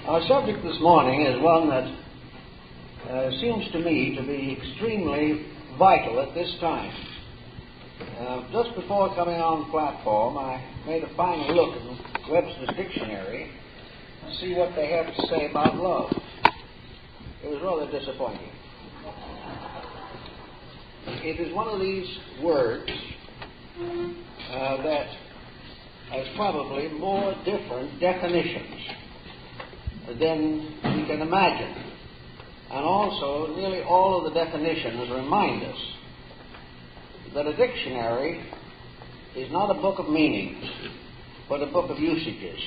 Our subject this morning is one that seems to me to be extremely vital at this time. Just before coming on the platform, I made a final look at Webster's dictionary to see what they have to say about love. It was rather disappointing. It is one of these words that has probably more different definitions than we can imagine. And also, nearly all of the definitions remind us that a dictionary is not a book of meanings, but a book of usages.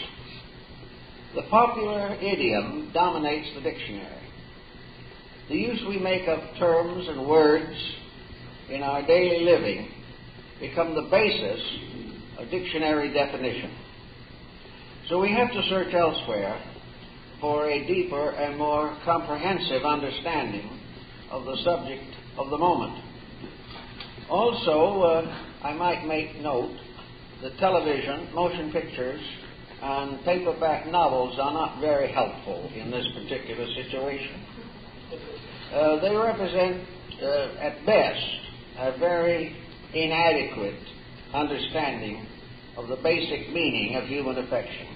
The popular idiom dominates the dictionary. The use we make of terms and words in our daily living become the basis of dictionary definition. So we have to search elsewhere for a deeper and more comprehensive understanding of the subject of the moment. Also, I might make note that television, motion pictures, and paperback novels are not very helpful in this particular situation. They represent, at best, a very inadequate understanding of the basic meaning of human affection.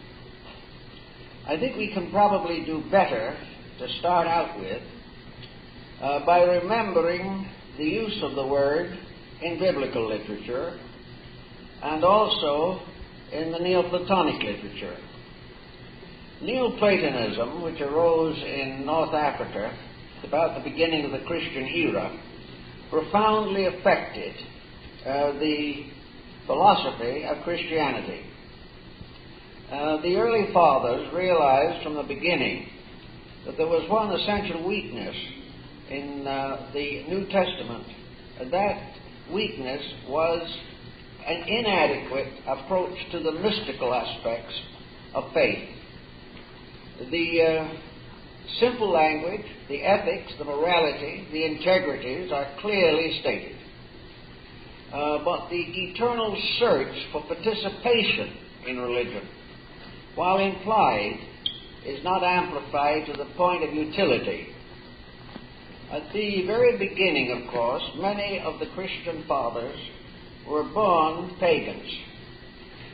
I think we can probably do better to start out with by remembering the use of the word in biblical literature and also in the Neoplatonic literature. Neoplatonism, which arose in North Africa about the beginning of the Christian era, profoundly affected the philosophy of Christianity. The early fathers realized from the beginning that there was one essential weakness in the New Testament, and that weakness was an inadequate approach to the mystical aspects of faith. The simple language, the ethics, the morality, the integrities are clearly stated. But the eternal search for participation in religion, while implied, is not amplified to the point of utility. At the very beginning, of course, many of the Christian fathers were born pagans,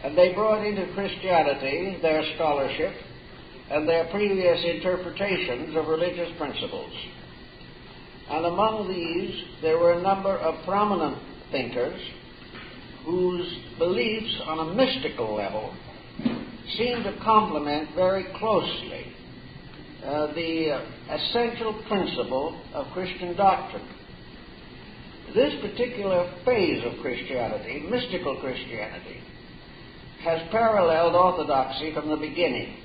and they brought into Christianity their scholarship and their previous interpretations of religious principles. And among these, there were a number of prominent thinkers whose beliefs on a mystical level seem to complement very closely the essential principle of Christian doctrine. This particular phase of Christianity, mystical Christianity, has paralleled orthodoxy from the beginning,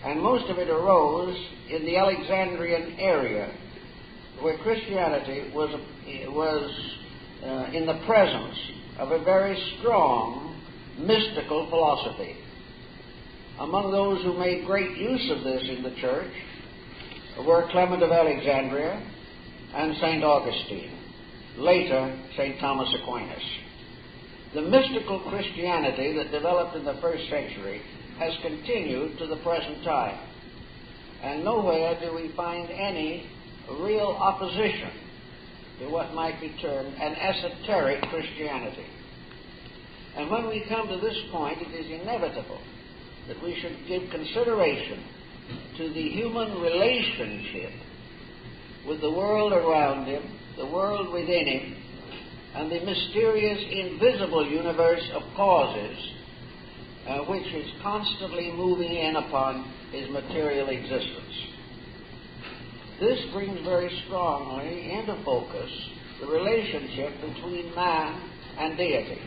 and most of it arose in the Alexandrian area, where Christianity was in the presence of a very strong mystical philosophy. Among those who made great use of this in the church were Clement of Alexandria and St. Augustine, later St. Thomas Aquinas. The mystical Christianity that developed in the first century has continued to the present time, and nowhere do we find any real opposition to what might be termed an esoteric Christianity. And when we come to this point, it is inevitable that we should give consideration to the human relationship with the world around him, the world within him, and the mysterious invisible universe of causes which is constantly moving in upon his material existence. This brings very strongly into focus the relationship between man and deity.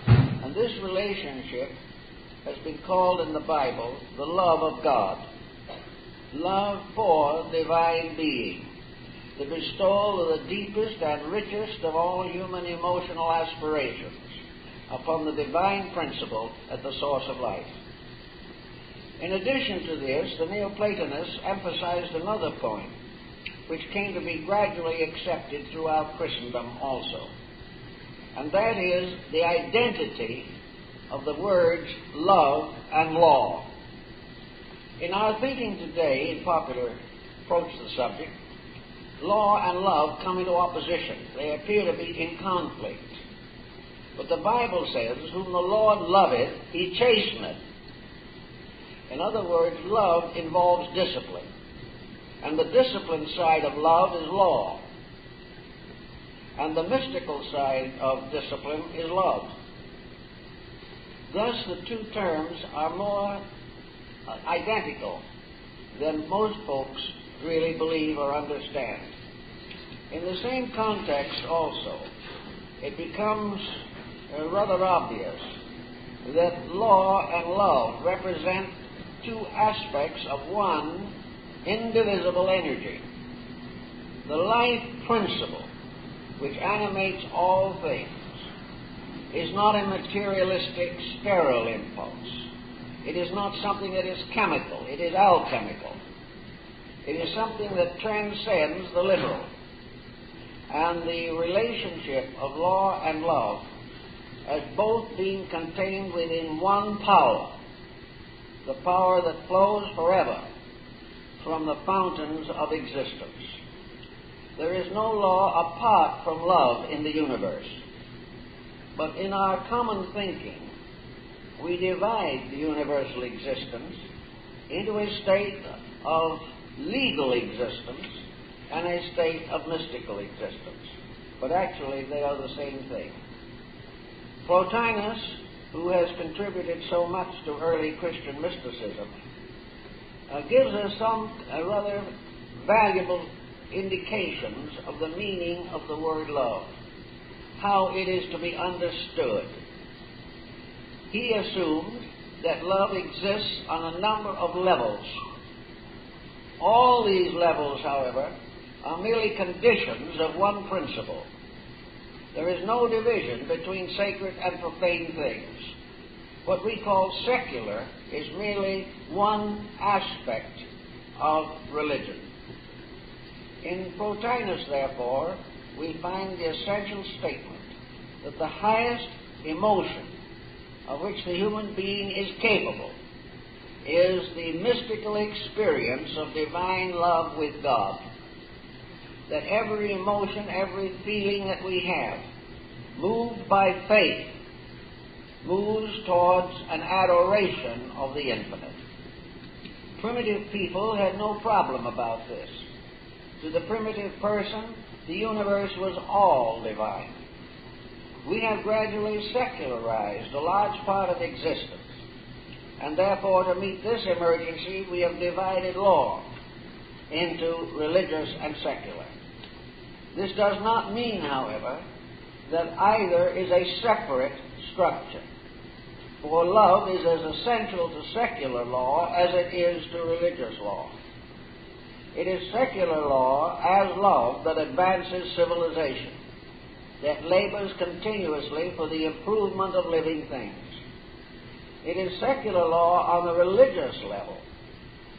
And this relationship has been called in the Bible the love of God. Love for divine being. The bestowal of the deepest and richest of all human emotional aspirations upon the divine principle at the source of life. In addition to this, the Neoplatonists emphasized another point, which came to be gradually accepted throughout Christendom also, and that is the identity of the words love and law. In our thinking today, in popular approach to the subject, law and love come into opposition. They appear to be in conflict. But the Bible says, whom the Lord loveth, he chasteneth. In other words, love involves discipline. And the discipline side of love is law. And the mystical side of discipline is love. Thus, the two terms are more identical than most folks really believe or understand. In the same context also, it becomes rather obvious that law and love represent two aspects of one indivisible energy. The life principle which animates all things is not a materialistic, sterile impulse. It is not something that is chemical. It is alchemical. It is something that transcends the literal. And the relationship of law and love as both being contained within one power, the power that flows forever from the fountains of existence. There is no law apart from love in the universe. But in our common thinking, we divide the universal existence into a state of legal existence and a state of mystical existence. But actually, they are the same thing. Plotinus, who has contributed so much to early Christian mysticism, gives us some rather valuable indications of the meaning of the word love, how it is to be understood. He assumed that love exists on a number of levels. All these levels, however, are merely conditions of one principle. There is no division between sacred and profane things. What we call secular is merely one aspect of religion. In Plotinus, therefore, we find the essential statement that the highest emotion of which the human being is capable is the mystical experience of divine love with God. That every emotion, every feeling that we have, moved by faith, moves towards an adoration of the infinite. Primitive people had no problem about this. To the primitive person, the universe was all divine. We have gradually secularized a large part of existence, and therefore to meet this emergency we have divided law into religious and secular. This does not mean, however, that either is a separate structure, for love is as essential to secular law as it is to religious law. It is secular law as love that advances civilization, that labors continuously for the improvement of living things. It is secular law on the religious level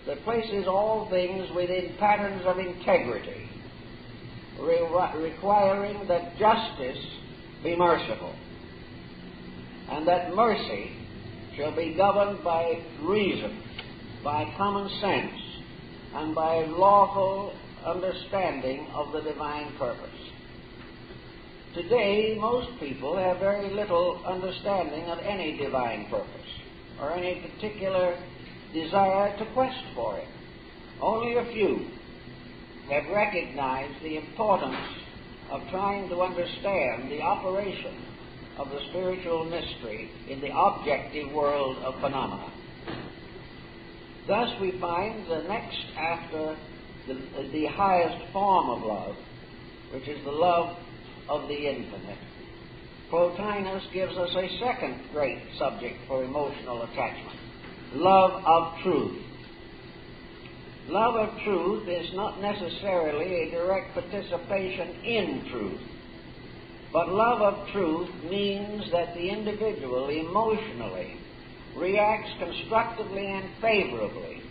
that places all things within patterns of integrity, requiring that justice be merciful, and that mercy shall be governed by reason, by common sense, and by lawful understanding of the divine purpose. Today, most people have very little understanding of any divine purpose or any particular desire to quest for it. Only a few have recognized the importance of trying to understand the operation of the spiritual mystery in the objective world of phenomena. Thus we find the next after the highest form of love, which is the love of the infinite, Plotinus gives us a second great subject for emotional attachment, love of truth. Love of truth is not necessarily a direct participation in truth, but love of truth means that the individual emotionally reacts constructively and favorably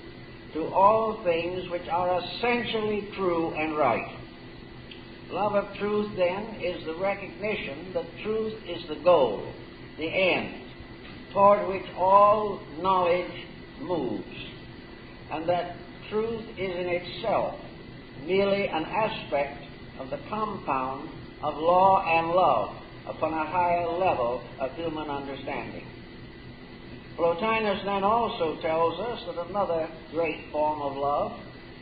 to all things which are essentially true and right. Love of truth, then, is the recognition that truth is the goal, the end, toward which all knowledge moves. and that truth is in itself merely an aspect of the compound of law and love upon a higher level of human understanding. Plotinus then also tells us that another great form of love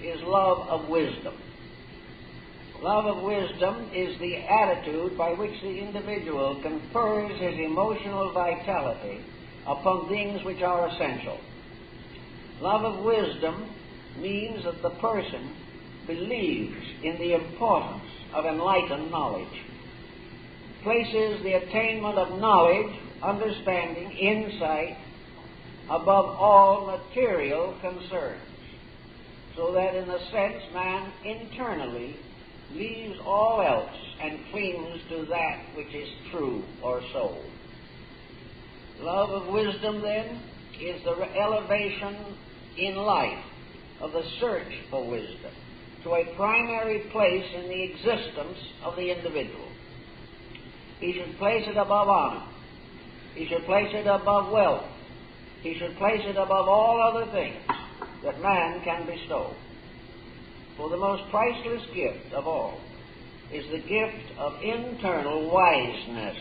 is love of wisdom. Love of wisdom is the attitude by which the individual confers his emotional vitality upon things which are essential. Love of wisdom means that the person believes in the importance of enlightened knowledge, places the attainment of knowledge, understanding, insight above all material concerns, so that in a sense man internally leaves all else and clings to that which is true or soul. Love of wisdom, then, is the elevation in life of the search for wisdom to a primary place in the existence of the individual. He should place it above honor. He should place it above wealth. He should place it above all other things that man can bestow. For the most priceless gift of all is the gift of internal wiseness,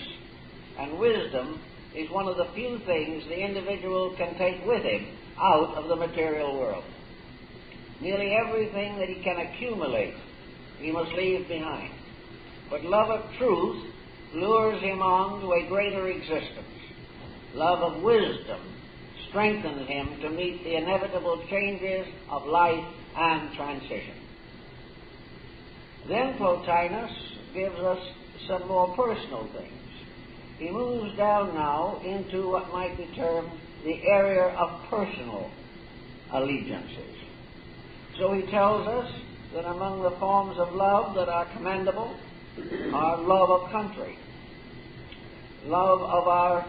and wisdom is one of the few things the individual can take with him out of the material world. Nearly everything that he can accumulate he must leave behind. But love of truth lures him on to a greater existence. Love of wisdom strengthens him to meet the inevitable changes of life and transition. Then Plotinus gives us some more personal things. He moves down now into what might be termed the area of personal allegiances. So he tells us that among the forms of love that are commendable are love of country, love of our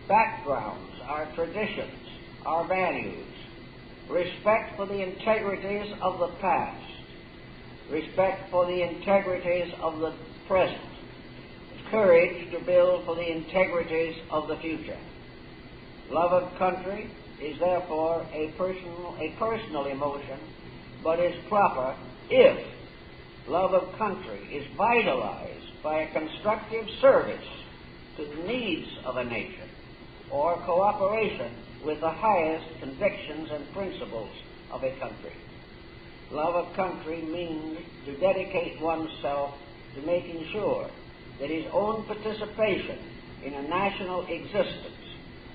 backgrounds, our traditions, our values, respect for the integrities of the past, respect for the integrities of the present, courage to build for the integrities of the future. Love of country is therefore a personal emotion, but is proper if love of country is vitalized by a constructive service to the needs of a nation or cooperation with the highest convictions and principles of a country. Love of country means to dedicate oneself to making sure that his own participation in a national existence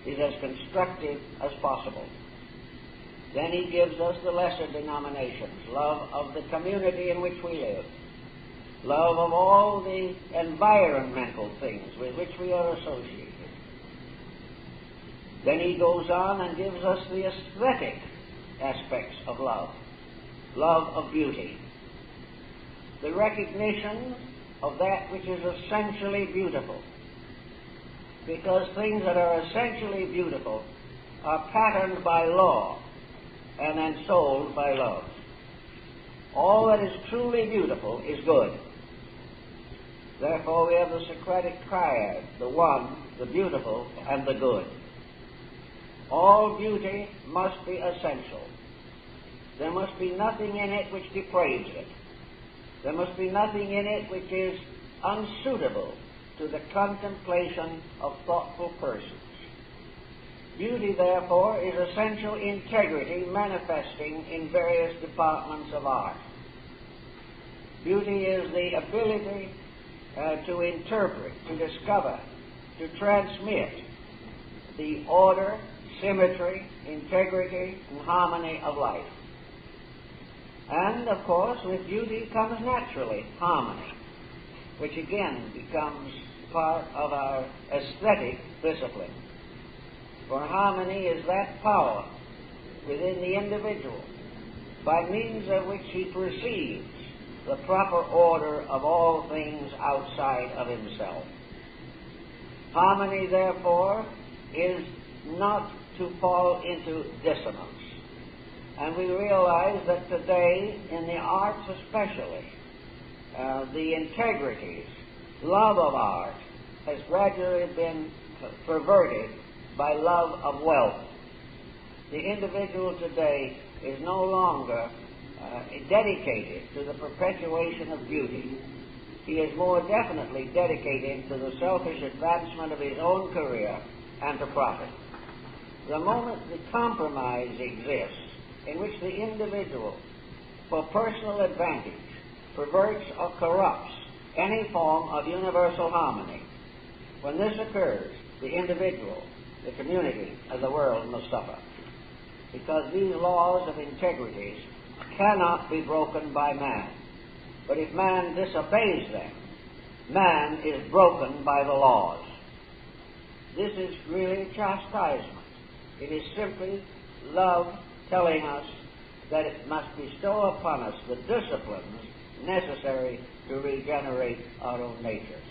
is as constructive as possible. Then he gives us the lesser denominations, love of the community in which we live, love of all the environmental things with which we are associated. Then he goes on and gives us the aesthetic aspects of love, love of beauty, the recognition of that which is essentially beautiful, because things that are essentially beautiful are patterned by law and ensouled by love. All that is truly beautiful is good. Therefore we have the Socratic triad, the one, the beautiful, and the good. All beauty must be essential. There must be nothing in it which depraves it. There must be nothing in it which is unsuitable to the contemplation of thoughtful persons. Beauty, therefore, is essential integrity manifesting in various departments of art. Beauty is the ability to interpret, to discover, to transmit the order, symmetry, integrity, and harmony of life. And, of course, with beauty comes naturally harmony, which again becomes part of our aesthetic discipline. For harmony is that power within the individual by means of which he perceives the proper order of all things outside of himself. Harmony, therefore, is not to fall into dissonance. And we realize that today, in the arts especially, the integrities, love of art, has gradually been perverted by love of wealth. The individual today is no longer dedicated to the perpetuation of beauty. He is more definitely dedicated to the selfish advancement of his own career and to profit. The moment the compromise exists in which the individual, for personal advantage, perverts or corrupts any form of universal harmony, when this occurs, the individual, the community, and the world must suffer, because these laws of integrity cannot be broken by man. But if man disobeys them, man is broken by the laws. This is really chastisement. It is simply love telling us that it must bestow upon us the disciplines necessary to regenerate our own natures.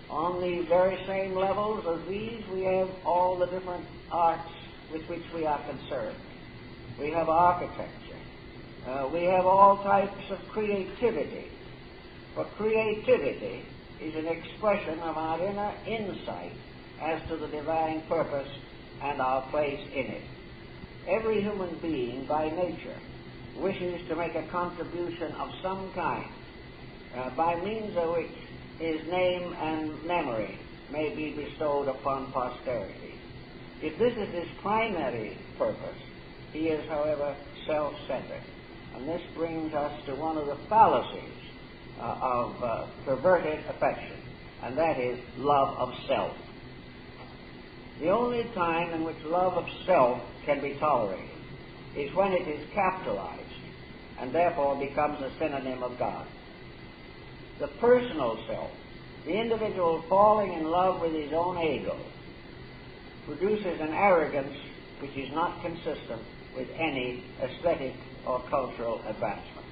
On the very same levels as these, we have all the different arts with which we are concerned. We have architecture. We have all types of creativity. For creativity is an expression of our inner insight as to the divine purpose and our place in it. Every human being, by nature, wishes to make a contribution of some kind, by means of which his name and memory may be bestowed upon posterity. If this is his primary purpose, he is, however, self-centered. And this brings us to one of the fallacies of perverted affection, and that is love of self. The only time in which love of self can be tolerated is when it is capitalized and therefore becomes a synonym of God. The personal self, the individual falling in love with his own ego, produces an arrogance which is not consistent with any aesthetic or cultural advancement.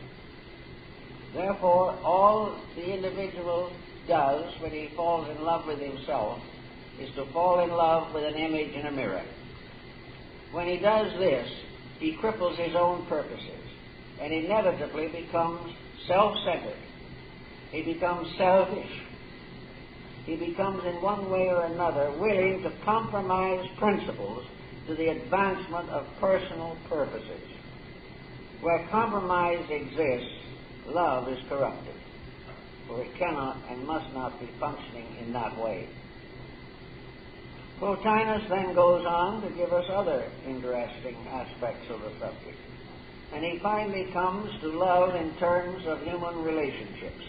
Therefore, all the individual does when he falls in love with himself is to fall in love with an image in a mirror. When he does this, he cripples his own purposes and inevitably becomes self-centered. He becomes selfish. He becomes in one way or another willing to compromise principles to the advancement of personal purposes. Where compromise exists, love is corrupted, for it cannot and must not be functioning in that way. Plotinus then goes on to give us other interesting aspects of the subject, and he finally comes to love in terms of human relationships.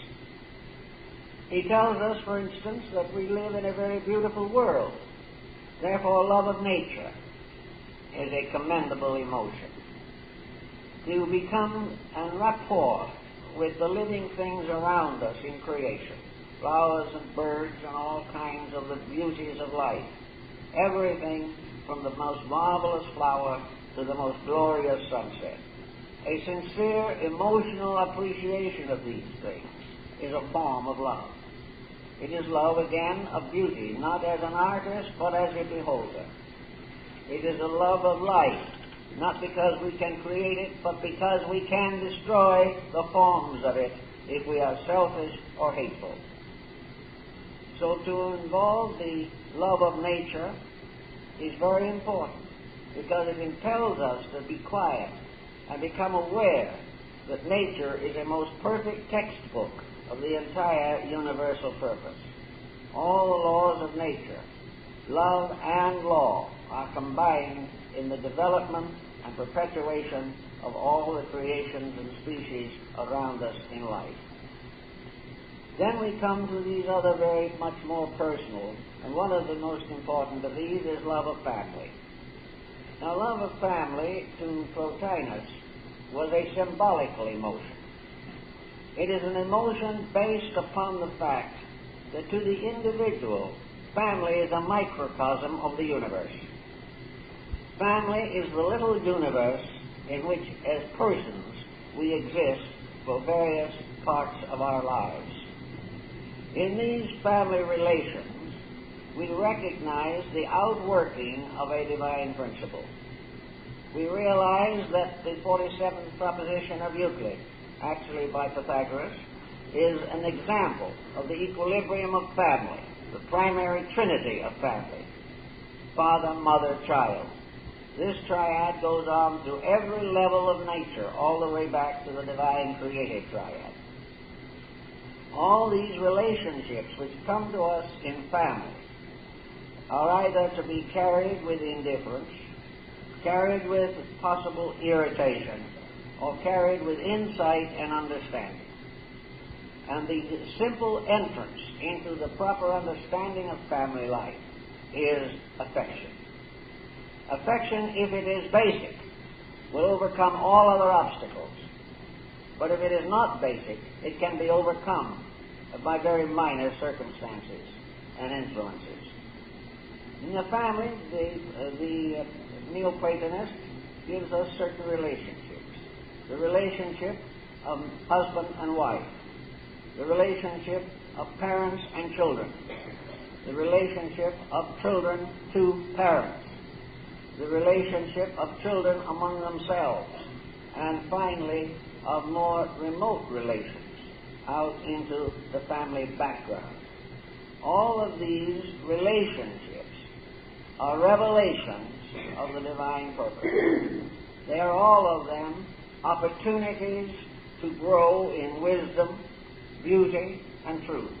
He tells us, for instance, that we live in a very beautiful world. Therefore, love of nature is a commendable emotion. To become en rapport with the living things around us in creation, flowers and birds and all kinds of the beauties of life, everything from the most marvelous flower to the most glorious sunset. A sincere emotional appreciation of these things is a form of love. It is love, again, of beauty, not as an artist, but as a beholder. It is a love of life, not because we can create it, but because we can destroy the forms of it if we are selfish or hateful. So to involve the love of nature is very important, because it impels us to be quiet and become aware that nature is a most perfect textbook of the entire universal purpose. All the laws of nature, love and law, are combined in the development and perpetuation of all the creations and species around us in life. Then we come to these other very much more personal, and one of the most important of these is love of family. Now, love of family to Plotinus was a symbolical emotion. It is an emotion based upon the fact that to the individual, family is a microcosm of the universe. Family is the little universe in which, as persons, we exist for various parts of our lives. In these family relations, we recognize the outworking of a divine principle. We realize that the 47th proposition of Euclid, actually by Pythagoras, is an example of the equilibrium of family, the primary trinity of family: father, mother, child. This triad goes on through every level of nature, all the way back to the divine created triad. All these relationships which come to us in family are either to be carried with indifference, carried with possible irritation, or carried with insight and understanding. And the simple entrance into the proper understanding of family life is affection. Affection, if it is basic, will overcome all other obstacles. But if it is not basic, it can be overcome by very minor circumstances and influences. In the family, the Neoplatonist gives us certain relationships. The relationship of husband and wife, the relationship of parents and children, the relationship of children to parents, the relationship of children among themselves, and finally of more remote relations out into the family background. All of these relationships are revelations of the divine purpose. They are all of them opportunities to grow in wisdom, beauty, and truth.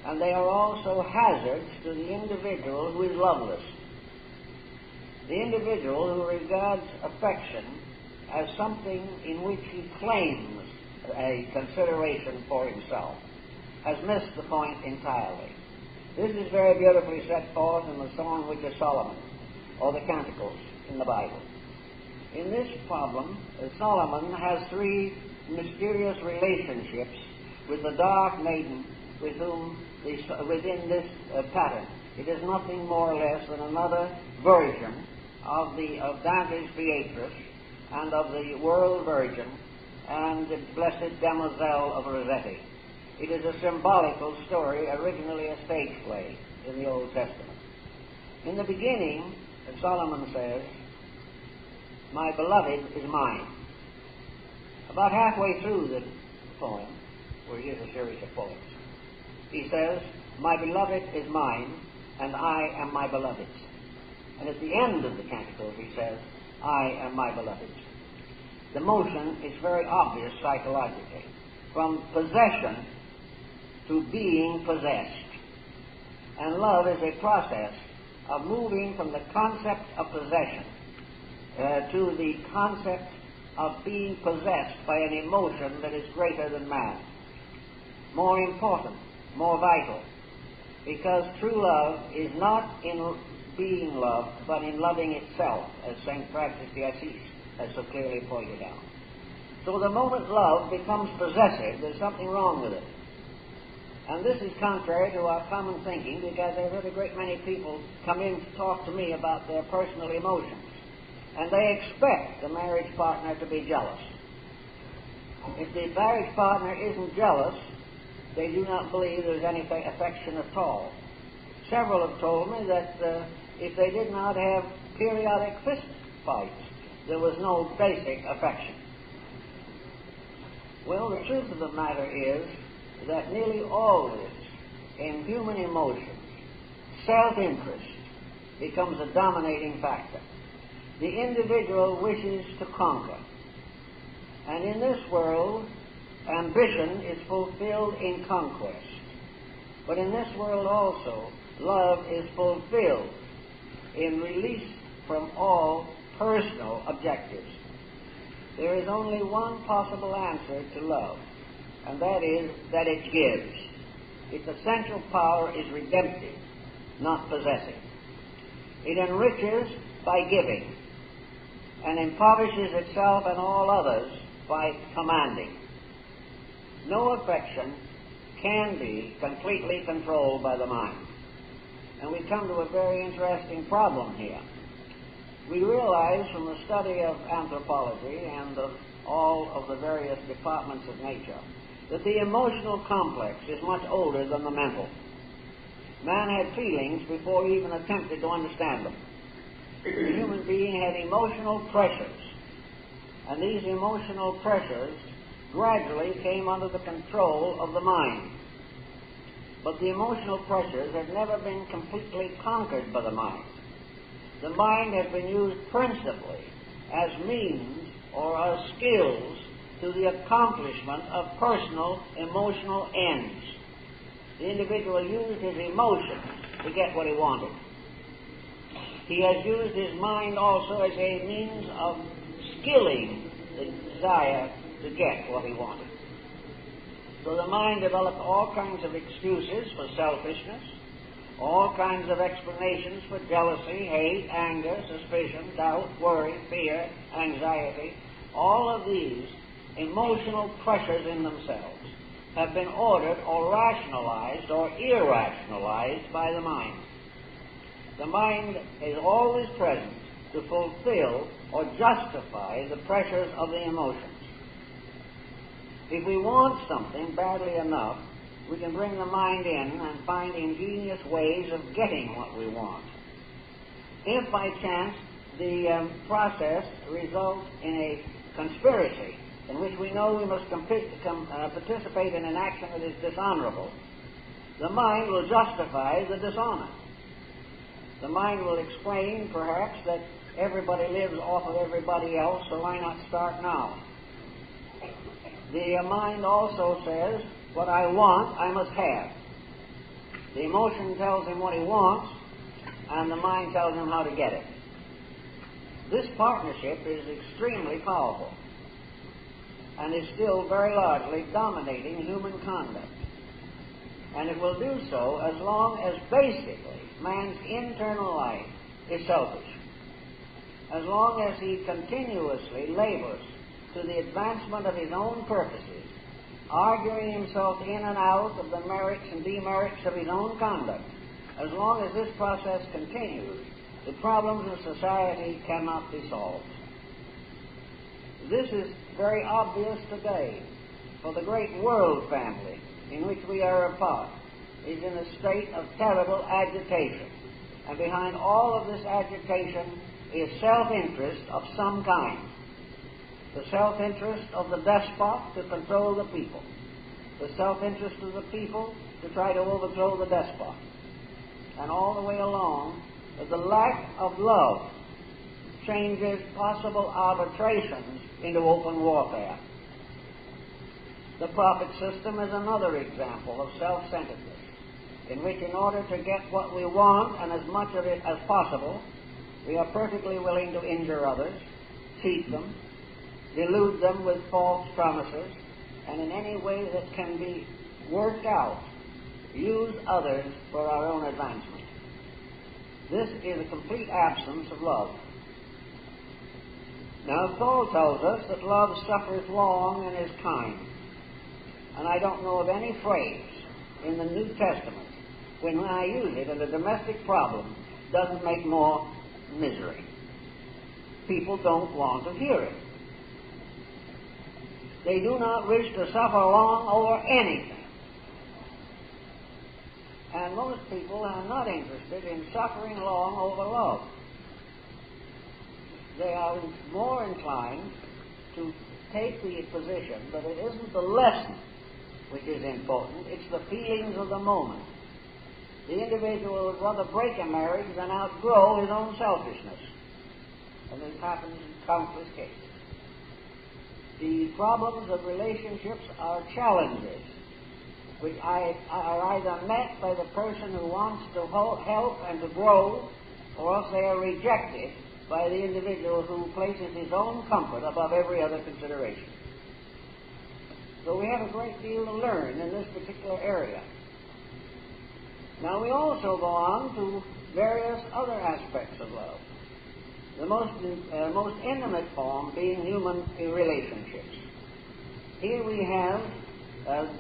And they are also hazards to the individual who is loveless. The individual who regards affection as something in which he claims a consideration for himself has missed the point entirely. This is very beautifully set forth in the Song which is Solomon, or the Canticles in the Bible. In this problem, Solomon has three mysterious relationships with the dark maiden with whom within this pattern. It is nothing more or less than another version of Dante's Beatrice and of the World Virgin and the Blessed Damozel of Rossetti. It is a symbolical story, originally a stage play in the Old Testament. In the beginning, Solomon says, "My beloved is mine." About halfway through the poem, where he is a series of poems, he says, "My beloved is mine, and I am my beloved's." And at the end of the Canticles, he says, "I am my beloved's." The motion is very obvious psychologically. From possession to being possessed. And love is a process of moving from the concept of possession to the concept of being possessed by an emotion that is greater than man, more important, more vital, because true love is not in being loved, but in loving itself, as St. Francis de Assisi has so clearly pointed out. So the moment love becomes possessive, there's something wrong with it. And this is contrary to our common thinking, because I've heard a great many people come in to talk to me about their personal emotions. And they expect the marriage partner to be jealous. If the marriage partner isn't jealous, they do not believe there's any affection at all. Several have told me that if they did not have periodic fist fights, there was no basic affection. Well, the truth of the matter is that nearly always in human emotions, self-interest becomes a dominating factor. The individual wishes to conquer. And in this world, ambition is fulfilled in conquest. But in this world also, love is fulfilled in release from all personal objectives. There is only one possible answer to love, and that is that it gives. Its essential power is redemptive, not possessive. It enriches by giving, and impoverishes itself and all others by commanding. No affection can be completely controlled by the mind. And we come to a very interesting problem here. We realize from the study of anthropology and of all of the various departments of nature that the emotional complex is much older than the mental. Man had feelings before he even attempted to understand them. The human being had emotional pressures, and these emotional pressures gradually came under the control of the mind. But the emotional pressures have never been completely conquered by the mind. the mind has been used principally as means or as skills to the accomplishment of personal emotional ends. The individual used his emotions to get what he wanted. He has used his mind also as a means of skilling the desire to get what he wanted. So the mind developed all kinds of excuses for selfishness, all kinds of explanations for jealousy, hate, anger, suspicion, doubt, worry, fear, anxiety. All of these emotional pressures in themselves have been ordered or rationalized or irrationalized by the mind. The mind is always present to fulfill or justify the pressures of the emotions. If we want something badly enough, we can bring the mind in and find ingenious ways of getting what we want. If by chance the process results in a conspiracy in which we know we must participate in an action that is dishonorable, the mind will justify the dishonor. The mind will explain, perhaps, that everybody lives off of everybody else, so why not start now? The mind also says, what I want, I must have. The emotion tells him what he wants, and the mind tells him how to get it. This partnership is extremely powerful and is still very largely dominating human conduct. And it will do so as long as basically man's internal life is selfish. As long as he continuously labors to the advancement of his own purposes, arguing himself in and out of the merits and demerits of his own conduct, as long as this process continues, the problems of society cannot be solved. This is very obvious today, for the great world family in which we are a part is in a state of terrible agitation, and behind all of this agitation is self-interest of some kind. The self-interest of the despot to control the people, the self-interest of the people to try to overthrow the despot, and all the way along, the lack of love changes possible arbitrations into open warfare. The profit system is another example of self-centeredness, in which in order to get what we want and as much of it as possible, we are perfectly willing to injure others, cheat them, delude them with false promises, and in any way that can be worked out, use others for our own advancement. This is a complete absence of love. Now, Paul tells us that love suffereth long and is kind. And I don't know of any phrase in the New Testament when I use it and a domestic problem doesn't make more misery. People don't want to hear it. They do not wish to suffer long over anything. And most people are not interested in suffering long over love. They are more inclined to take the position that it isn't the lesson which is important, it's the feelings of the moment. The individual would rather break a marriage than outgrow his own selfishness. And this happens in countless cases. The problems of relationships are challenges which are either met by the person who wants to help and to grow, or else they are rejected by the individual who places his own comfort above every other consideration. So we have a great deal to learn in this particular area. Now we also go on to various other aspects of love. The most intimate form being human relationships. Here we have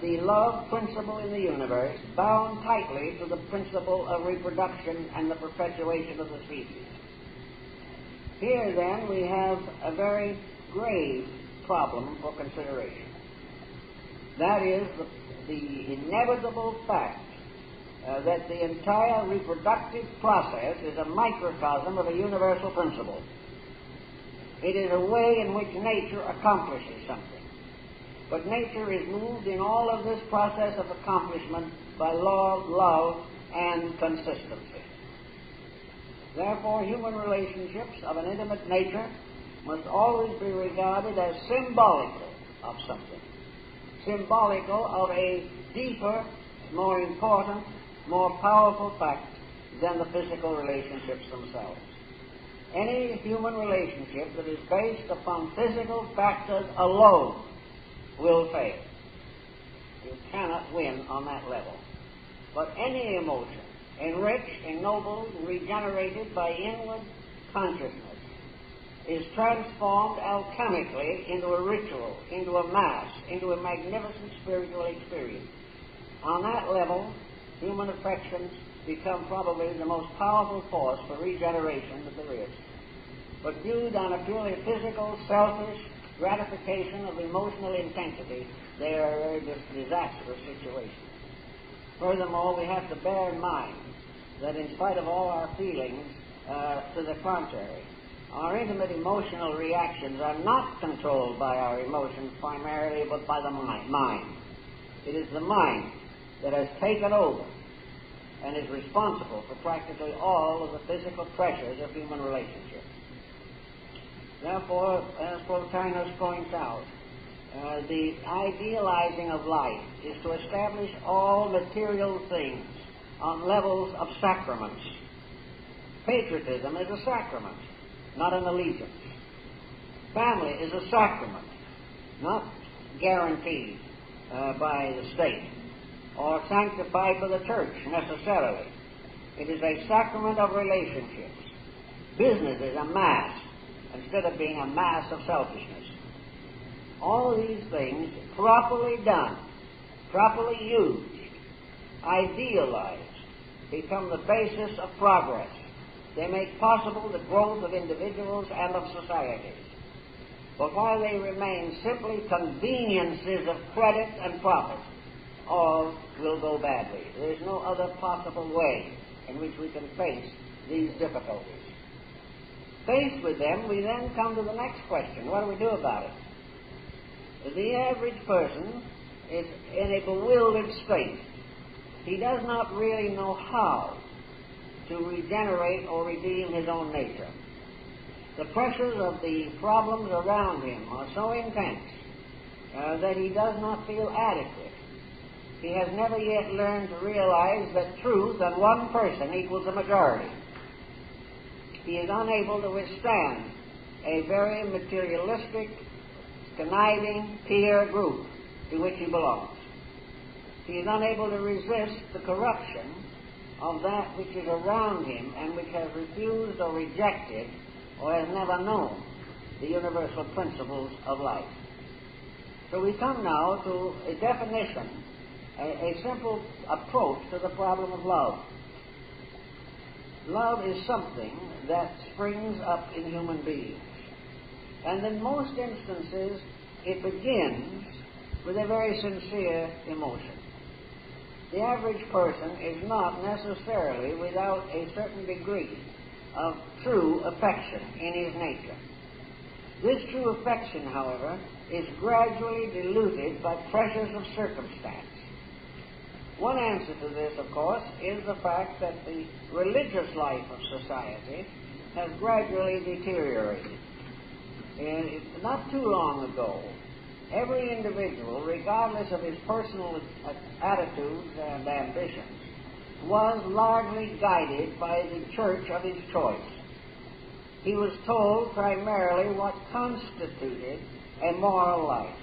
the love principle in the universe bound tightly to the principle of reproduction and the perpetuation of the species. Here then we have a very grave problem for consideration. That is the inevitable fact that the entire reproductive process is a microcosm of a universal principle. It is a way in which nature accomplishes something. But nature is moved in all of this process of accomplishment by law, love, and consistency. Therefore, human relationships of an intimate nature must always be regarded as symbolical of something, symbolical of a deeper, more important, more powerful fact than the physical relationships themselves. Any human relationship that is based upon physical factors alone will fail. You cannot win on that level. But any emotion, enriched, ennobled, regenerated by inward consciousness, is transformed alchemically into a ritual, into a mass, into a magnificent spiritual experience. On that level, human affections become probably the most powerful force for regeneration that there is. But viewed on a purely physical, selfish gratification of emotional intensity, they are a very disastrous situation. Furthermore, we have to bear in mind that in spite of all our feelings to the contrary, our intimate emotional reactions are not controlled by our emotions primarily, but by the mind. It is the mind that has taken over and is responsible for practically all of the physical pressures of human relationships. Therefore, as Plotinus points out, the idealizing of life is to establish all material things on levels of sacraments. Patriotism is a sacrament, not an allegiance. Family is a sacrament, not guaranteed by the state or sanctified by the church necessarily. It is a sacrament of relationships. Business is a mass instead of being a mass of selfishness. All these things, properly done, properly used, idealized, become the basis of progress. They make possible the growth of individuals and of societies. But while they remain simply conveniences of credit and profit, all will go badly. There is no other possible way in which we can face these difficulties. Faced with them, we then come to the next question. What do we do about it? The average person is in a bewildered state. He does not really know how to regenerate or redeem his own nature. The pressures of the problems around him are so intense that he does not feel adequate. He has never yet learned to realize that truth and one person equals a majority. He is unable to withstand a very materialistic, conniving peer group to which he belongs. He is unable to resist the corruption of that which is around him and which has refused or rejected or has never known the universal principles of life. So we come now to a definition, a simple approach to the problem of love. Love is something that springs up in human beings. And in most instances, it begins with a very sincere emotion. The average person is not necessarily without a certain degree of true affection in his nature. This true affection, however, is gradually diluted by pressures of circumstance. One answer to this, of course, is the fact that the religious life of society has gradually deteriorated. Not too long ago, every individual, regardless of his personal attitudes and ambitions, was largely guided by the church of his choice. He was told primarily what constituted a moral life.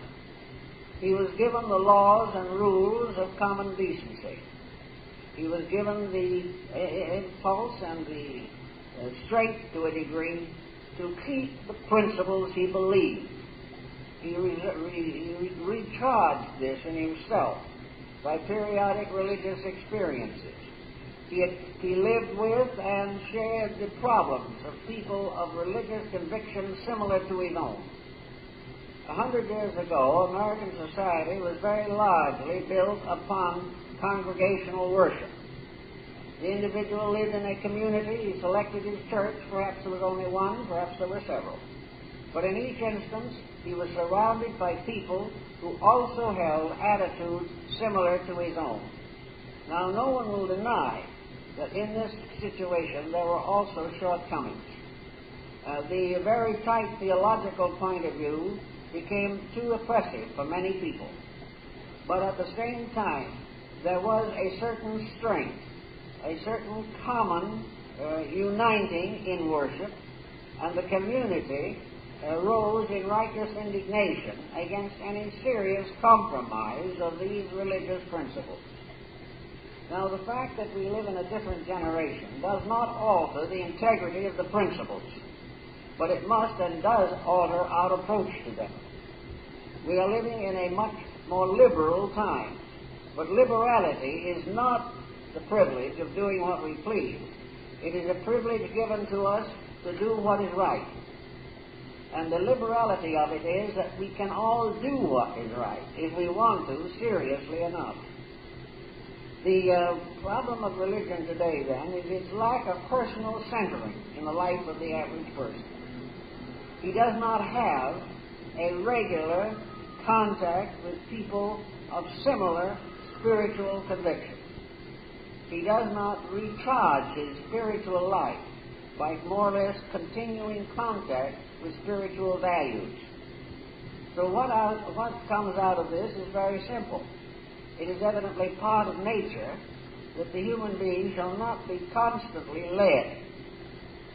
He was given the laws and rules of common decency. He was given the impulse and the strength to a degree to keep the principles he believed. He recharged this in himself by periodic religious experiences. He lived with and shared the problems of people of religious convictions similar to his own. 100 years ago, American society was very largely built upon congregational worship. The individual lived in a community. He selected his church. Perhaps there was only one, perhaps there were several. But in each instance, he was surrounded by people who also held attitudes similar to his own. Now, no one will deny that in this situation there were also shortcomings. The very tight theological point of view became too oppressive for many people. But at the same time, there was a certain strength, a certain common uniting in worship, and the community rose in righteous indignation against any serious compromise of these religious principles. Now, the fact that we live in a different generation does not alter the integrity of the principles, but it must and does alter our approach to them. We are living in a much more liberal time, but liberality is not the privilege of doing what we please. It is a privilege given to us to do what is right. And the liberality of it is that we can all do what is right if we want to, seriously enough. The problem of religion today, then, is its lack of personal centering in the life of the average person. He does not have a regular contact with people of similar spiritual conviction. He does not recharge his spiritual life by more or less continuing contact with spiritual values. So what comes out of this is very simple. It is evidently part of nature that the human being shall not be constantly led.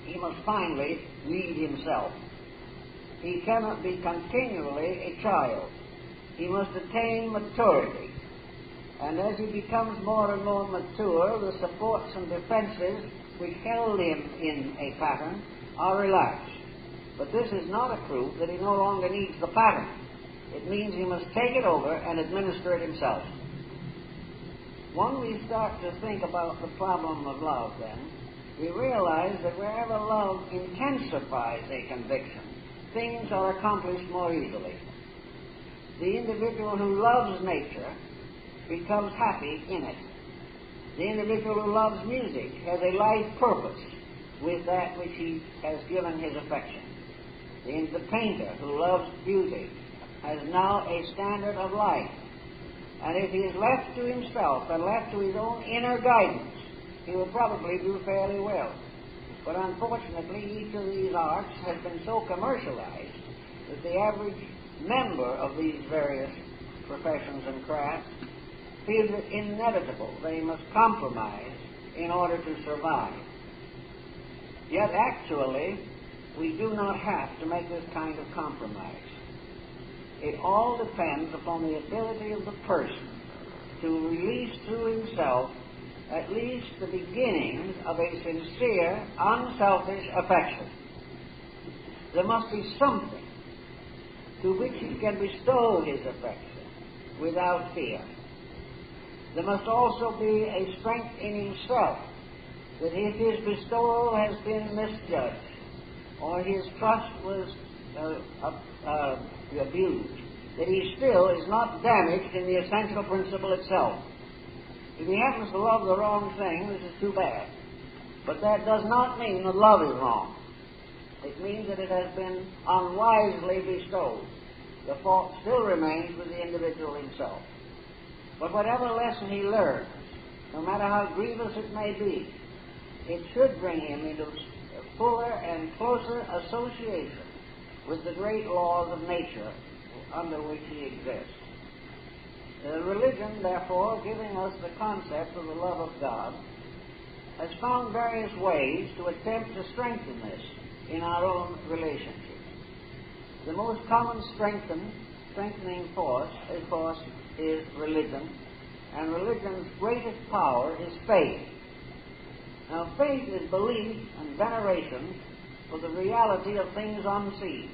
He must finally lead himself. He cannot be continually a child. He must attain maturity. And as he becomes more and more mature, the supports and defenses which held him in a pattern are relaxed. But this is not a proof that he no longer needs the pattern. It means he must take it over and administer it himself. When we start to think about the problem of love, then, we realize that wherever love intensifies a conviction, things are accomplished more easily. The individual who loves nature becomes happy in it. The individual who loves music has a life purpose with that which he has given his affection. The painter who loves beauty has now a standard of life. And if he is left to himself and left to his own inner guidance, he will probably do fairly well. But unfortunately, each of these arts has been so commercialized that the average member of these various professions and crafts feels it inevitable that he must compromise in order to survive. Yet actually, we do not have to make this kind of compromise. It all depends upon the ability of the person to release through himself at least the beginnings of a sincere, unselfish affection. There must be something to which he can bestow his affection without fear. There must also be a strength in himself that if his bestowal has been misjudged or his trust was abused, that he still is not damaged in the essential principle itself. If he happens to love the wrong thing, this is too bad. But that does not mean that love is wrong. It means that it has been unwisely bestowed. The fault still remains with the individual himself. But whatever lesson he learns, no matter how grievous it may be, it should bring him into fuller and closer association with the great laws of nature under which he exists. Religion, therefore, giving us the concept of the love of God, has found various ways to attempt to strengthen this in our own relationships. The most common strengthening force, of course, is religion, and religion's greatest power is faith. Now, faith is belief and veneration for the reality of things unseen.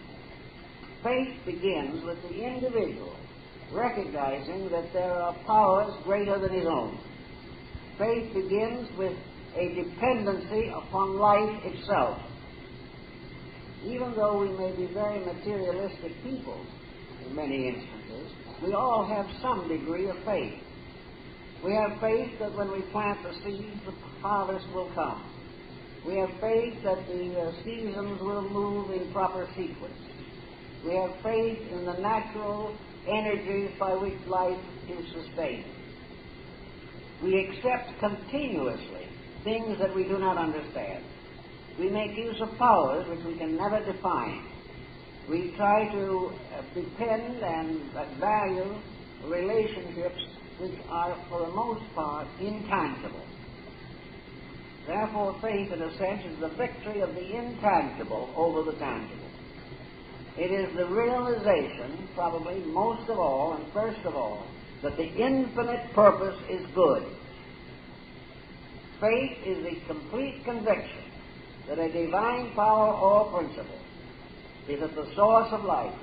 Faith begins with the individual recognizing that there are powers greater than his own. Faith begins with a dependency upon life itself. Even though we may be very materialistic people in many instances, we all have some degree of faith. We have faith that when we plant the seeds, the harvest will come. We have faith that the seasons will move in proper sequence. We have faith in the natural energies by which life is sustained. We accept continuously things that we do not understand. We make use of powers which we can never define. We try to depend and value relationships which are, for the most part, intangible. Therefore, faith, in a sense, is the victory of the intangible over the tangible. It is the realization, probably most of all and first of all, that the infinite purpose is good. Faith is the complete conviction that a divine power or principle is at the source of life,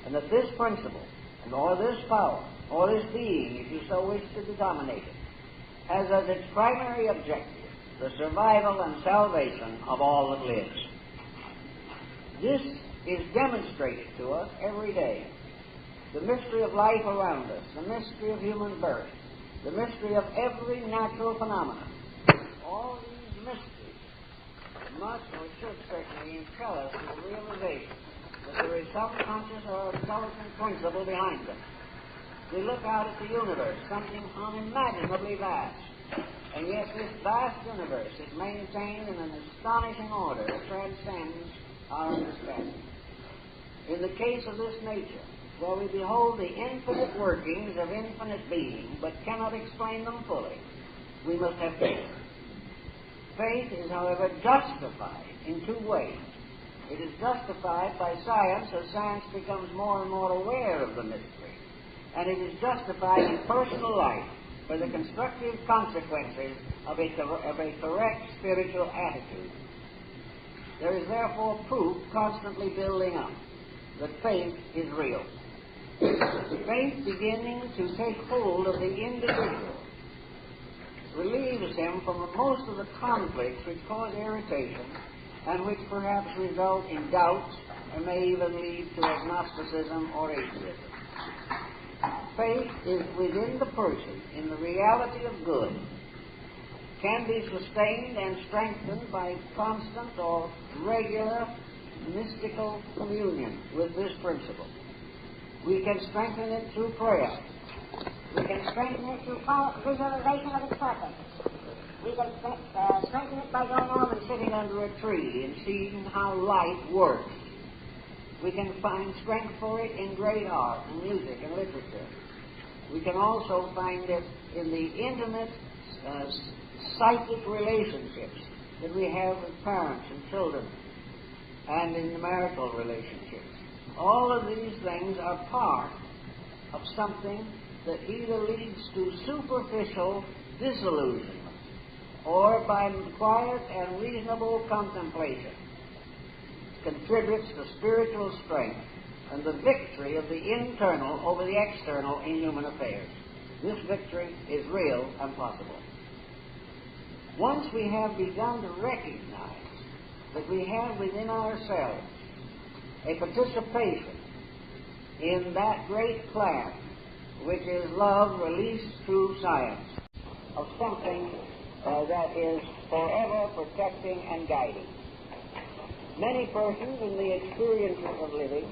and that this principle, and or this power, or this being, if you so wish to denominate it, has as its primary objective the survival and salvation of all that lives. This is demonstrated to us every day. The mystery of life around us, the mystery of human birth, the mystery of every natural phenomenon. All these mysteries must, or should certainly, impel us to the realization that there is some conscious or intelligent principle behind them. We look out at the universe, something unimaginably vast, and yet this vast universe is maintained in an astonishing order that transcends our understanding. In the case of this nature, where we behold the infinite workings of infinite being, but cannot explain them fully, we must have faith. Faith is, however, justified in two ways. It is justified by science as science becomes more and more aware of the mystery, and it is justified in personal life by the constructive consequences of a correct spiritual attitude. There is therefore proof constantly building up that faith is real. Faith beginning to take hold of the individual relieves him from most of the conflicts which cause irritation and which perhaps result in doubts and may even lead to agnosticism or atheism. Faith is within the person in the reality of good, can be sustained and strengthened by constant or regular mystical communion with this principle. We can strengthen it through prayer. We can strengthen it through visualization of its purpose. We can strengthen it by going out and sitting under a tree and seeing how life works. We can find strength for it in great art and music and literature. We can also find it in the intimate psychic relationships that we have with parents and children, and in the marital relationships. All of these things are part of something that either leads to superficial disillusionment or by quiet and reasonable contemplation contributes to spiritual strength and the victory of the internal over the external in human affairs. This victory is real and possible. Once we have begun to recognize that we have within ourselves a participation in that great plan which is love released through science, of something that is forever protecting and guiding. Many persons in the experiences of living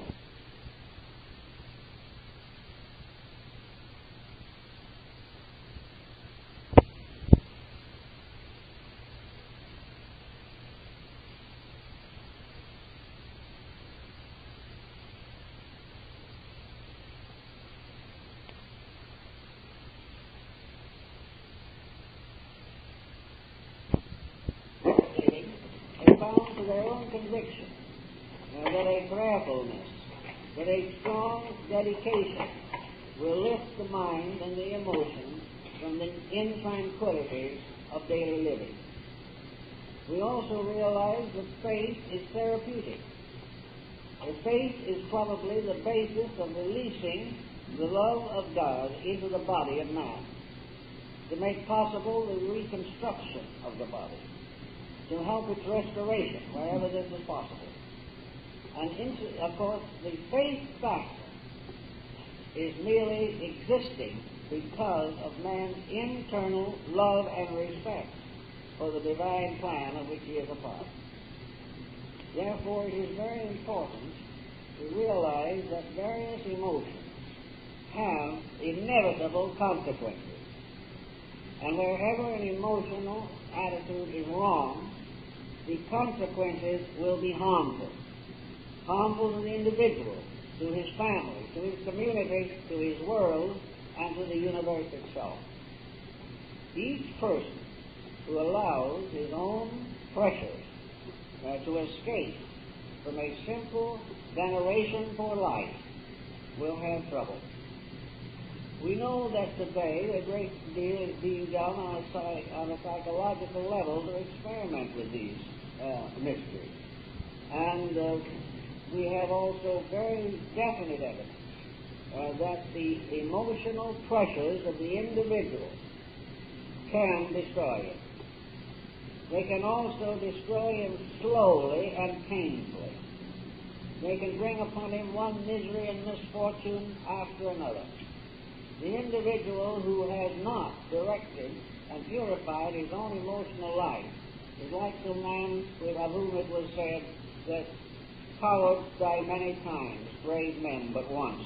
to their own conviction that a prayerfulness, that a strong dedication will lift the mind and the emotions from the intranquilities of daily living. We also realize that faith is therapeutic. The faith is probably the basis of releasing the love of God into the body of man, to make possible the reconstruction of the body, to help its restoration wherever this is possible. And of course, the faith factor is merely existing because of man's internal love and respect for the divine plan of which he is a part. Therefore, it is very important to realize that various emotions have inevitable consequences. And wherever an emotional attitude is wrong, the consequences will be harmful. Harmful to the individual, to his family, to his community, to his world, and to the universe itself. Each person who allows his own pressures to escape from a simple veneration for life will have trouble. We know that today a great deal is being done on a psychological level to experiment with these mysteries. And we have also very definite evidence that the emotional pressures of the individual can destroy him. They can also destroy him slowly and painfully. They can bring upon him one misery and misfortune after another. The individual who has not directed and purified his own emotional life is like the man of whom it was said that cowards die many times, brave men but once.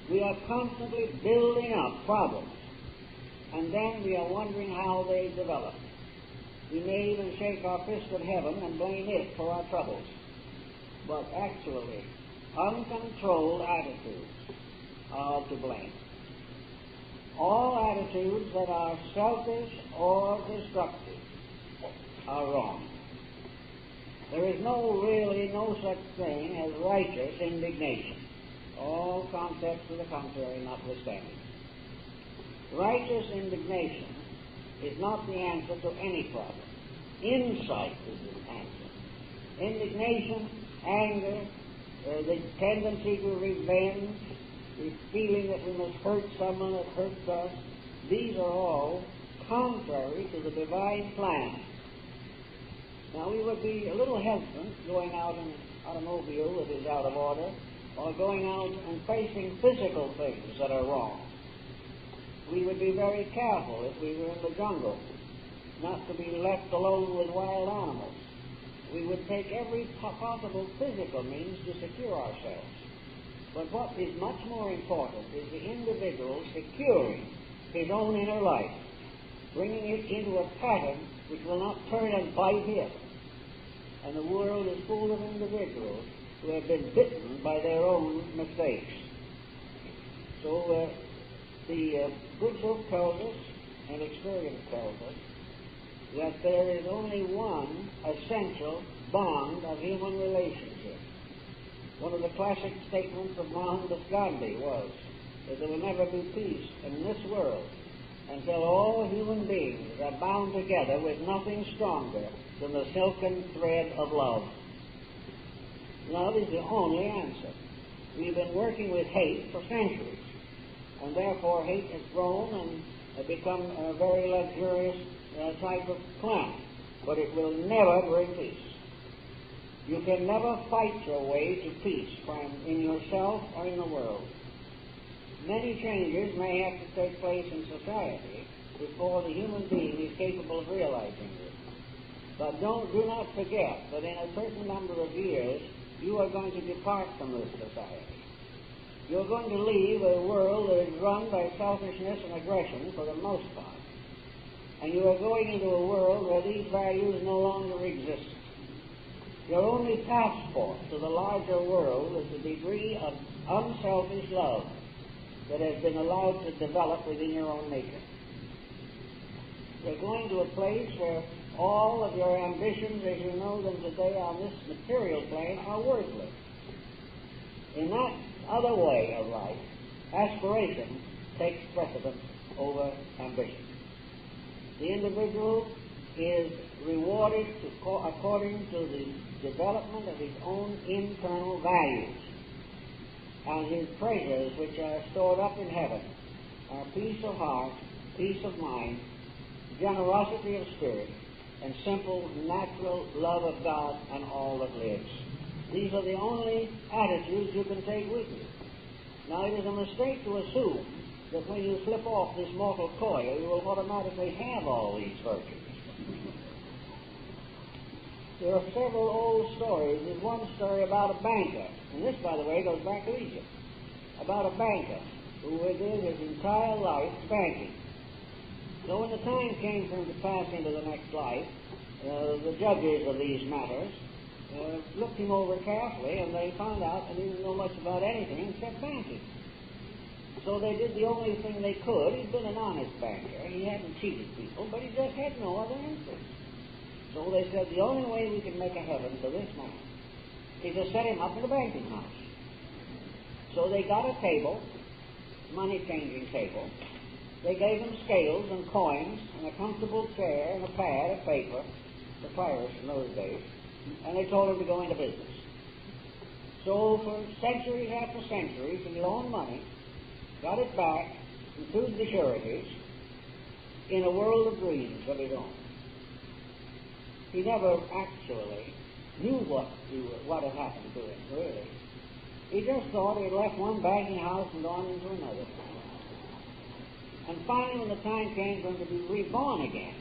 We are constantly building up problems, and then we are wondering how they develop. We may even shake our fist at heaven and blame it for our troubles. But actually, uncontrolled attitudes are to blame. All attitudes that are selfish or destructive are wrong. There is really no such thing as righteous indignation. All concepts to the contrary notwithstanding. Righteous indignation is not the answer to any problem. Insight is the answer. Indignation, anger, the tendency to revenge, the feeling that we must hurt someone that hurts us, these are all contrary to the divine plan. Now, we would be a little hesitant going out in an automobile that is out of order, or going out and facing physical things that are wrong. We would be very careful if we were in the jungle, not to be left alone with wild animals. We would take every possible physical means to secure ourselves. But what is much more important is the individual securing his own inner life, bringing it into a pattern which will not turn and bite him. And the world is full of individuals who have been bitten by their own mistakes. So the good book tells us, and experience tells us, that there is only one essential bond of human relationship. One of the classic statements of Mohammed Gandhi was that there will never be peace in this world until all human beings are bound together with nothing stronger than the silken thread of love. Love is the only answer. We've been working with hate for centuries, and therefore hate has grown and become a very luxurious type of plant, but it will never bring peace. You can never fight your way to peace in yourself or in the world. Many changes may have to take place in society before the human being is capable of realizing this. But do not forget that in a certain number of years, you are going to depart from this society. You're going to leave a world that is run by selfishness and aggression for the most part. And you are going into a world where these values no longer exist. Your only passport to the larger world is the degree of unselfish love that has been allowed to develop within your own nature. You're going to a place where all of your ambitions as you know them today on this material plane are worthless. In that other way of life, aspiration takes precedence over ambition. The individual is rewarded according to the development of his own internal values. And his treasures, which are stored up in heaven, are peace of heart, peace of mind, generosity of spirit, and simple, natural love of God and all that lives. These are the only attitudes you can take with you. Now, it is a mistake to assume that when you slip off this mortal coil, you will automatically have all these virtues. There are several old stories. There's one story about a banker, and this, by the way, goes back to Egypt, about a banker who did his entire life banking. So when the time came for him to pass into the next life, the judges of these matters looked him over carefully, and they found out that he didn't know much about anything except banking. So they did the only thing they could. He'd been an honest banker. He hadn't cheated people, but he just had no other interest. So they said the only way we can make a heaven for this man is to set him up in the banking house. So they got a table, money-changing table. They gave him scales and coins and a comfortable chair and a pad of paper, the papyrus in those days, and they told him to go into business. So for centuries after centuries, he loaned money, got it back, and proved the sureties in a world of dreams of his own. He never actually knew what had happened to him, really. He just thought he had left one banking house and gone into another. And finally, when the time came for him to be reborn again,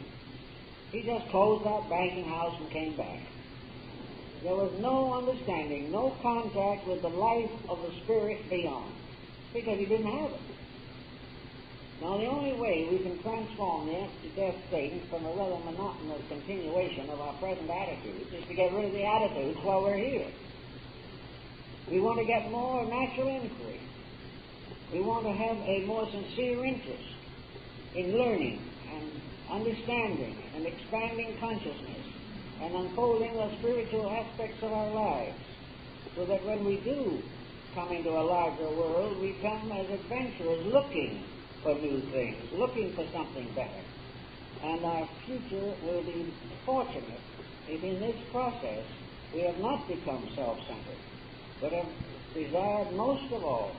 he just closed that banking house and came back. There was no understanding, no contact with the life of the spirit beyond, because he didn't have it. Now, the only way we can transform the empty death state from a rather monotonous continuation of our present attitudes is to get rid of the attitudes while we're here. We want to get more natural inquiry. We want to have a more sincere interest in learning and understanding and expanding consciousness and unfolding the spiritual aspects of our lives, so that when we do come into a larger world, we come as adventurers looking for new things, looking for something better. And our future will be fortunate if in this process we have not become self-centered, but have desired most of all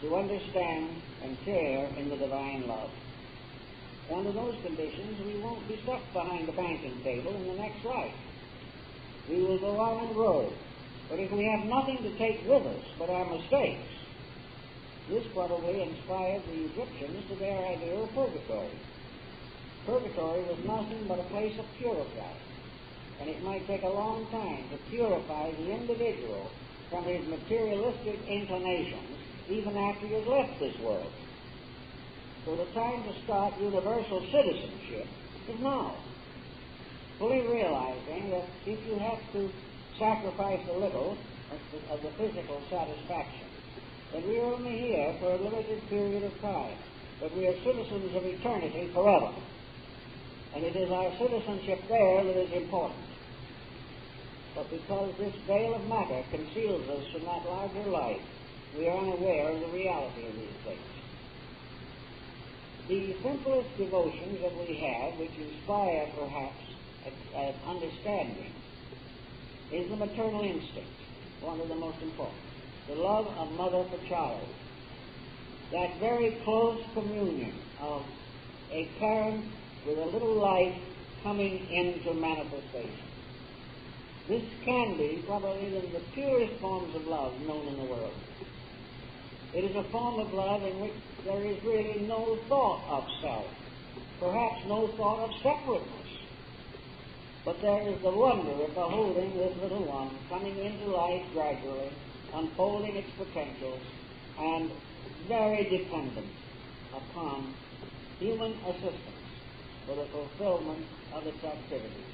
to understand and share in the divine love. Under those conditions, we won't be stuck behind the banking table in the next life. We will go on and grow. But if we have nothing to take with us but our mistakes, this probably inspired the Egyptians to their idea of purgatory. Purgatory was nothing but a place of purifying, and it might take a long time to purify the individual from his materialistic inclinations even after he has left this world. So the time to start universal citizenship is now, fully realizing that if you have to sacrifice a little of the physical satisfaction, that we are only here for a limited period of time, but we are citizens of eternity forever. And it is our citizenship there that is important. But because this veil of matter conceals us from that larger life, we are unaware of the reality of these things. The simplest devotions that we have, which inspire perhaps an understanding, is the maternal instinct, one of the most important. The love of mother for child. That very close communion of a parent with a little life coming into manifestation. This can be probably one of the purest forms of love known in the world. It is a form of love in which there is really no thought of self, perhaps no thought of separateness. But there is the wonder of beholding this little one coming into life gradually, unfolding its potentials, and very dependent upon human assistance for the fulfillment of its activities.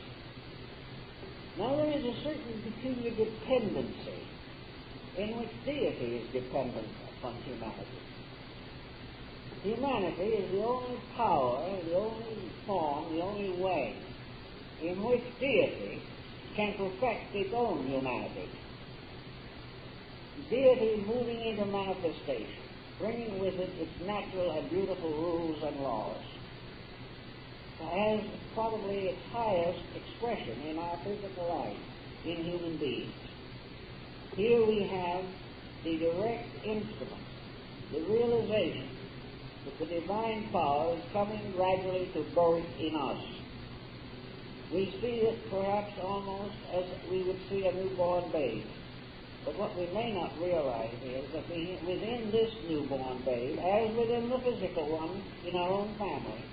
Now there is a certain peculiar dependency in which deity is dependent upon humanity. Humanity is the only power, the only form, the only way in which deity can perfect its own humanity. Deity moving into manifestation, bringing with it its natural and beautiful rules and laws, has probably its highest expression in our physical life, in human beings. Here we have the direct instrument, the realization that the divine power is coming gradually to birth in us. We see it perhaps almost as we would see a newborn babe. But what we may not realize is that within this newborn babe, as within the physical one in our own family,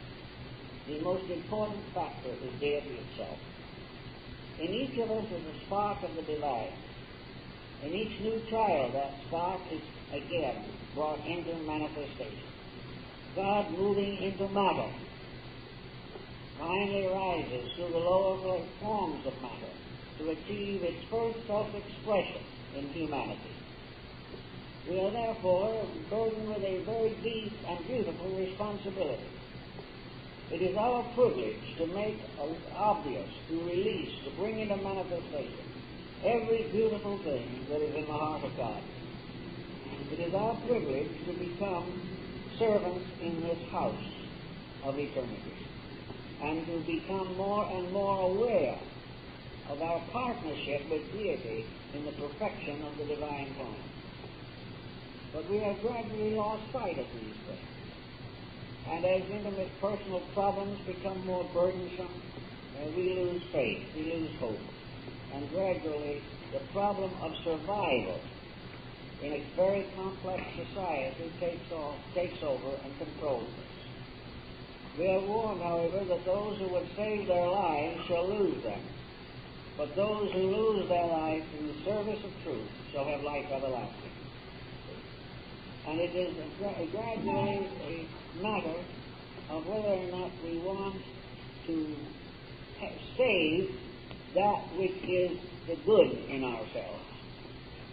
the most important factor is deity itself. In each of us is a spark of the divine. In each new child, that spark is again brought into manifestation. God moving into matter, finally rises through the lower forms of matter to achieve its first self-expression in humanity. We are therefore burdened with a very deep and beautiful responsibility. It is our privilege to make obvious, to release, to bring into manifestation every beautiful thing that is in the heart of God. It is our privilege to become servants in this house of eternity and to become more and more aware of our partnership with deity in the perfection of the divine plan. But we have gradually lost sight of these things. And as intimate personal problems become more burdensome, we lose faith, we lose hope. And gradually the problem of survival in a very complex society takes over and controls us. We are warned, however, that those who would save their lives shall lose them. But those who lose their lives in the service of truth shall have life everlasting. And it is gradually a matter of whether or not we want to save that which is the good in ourselves,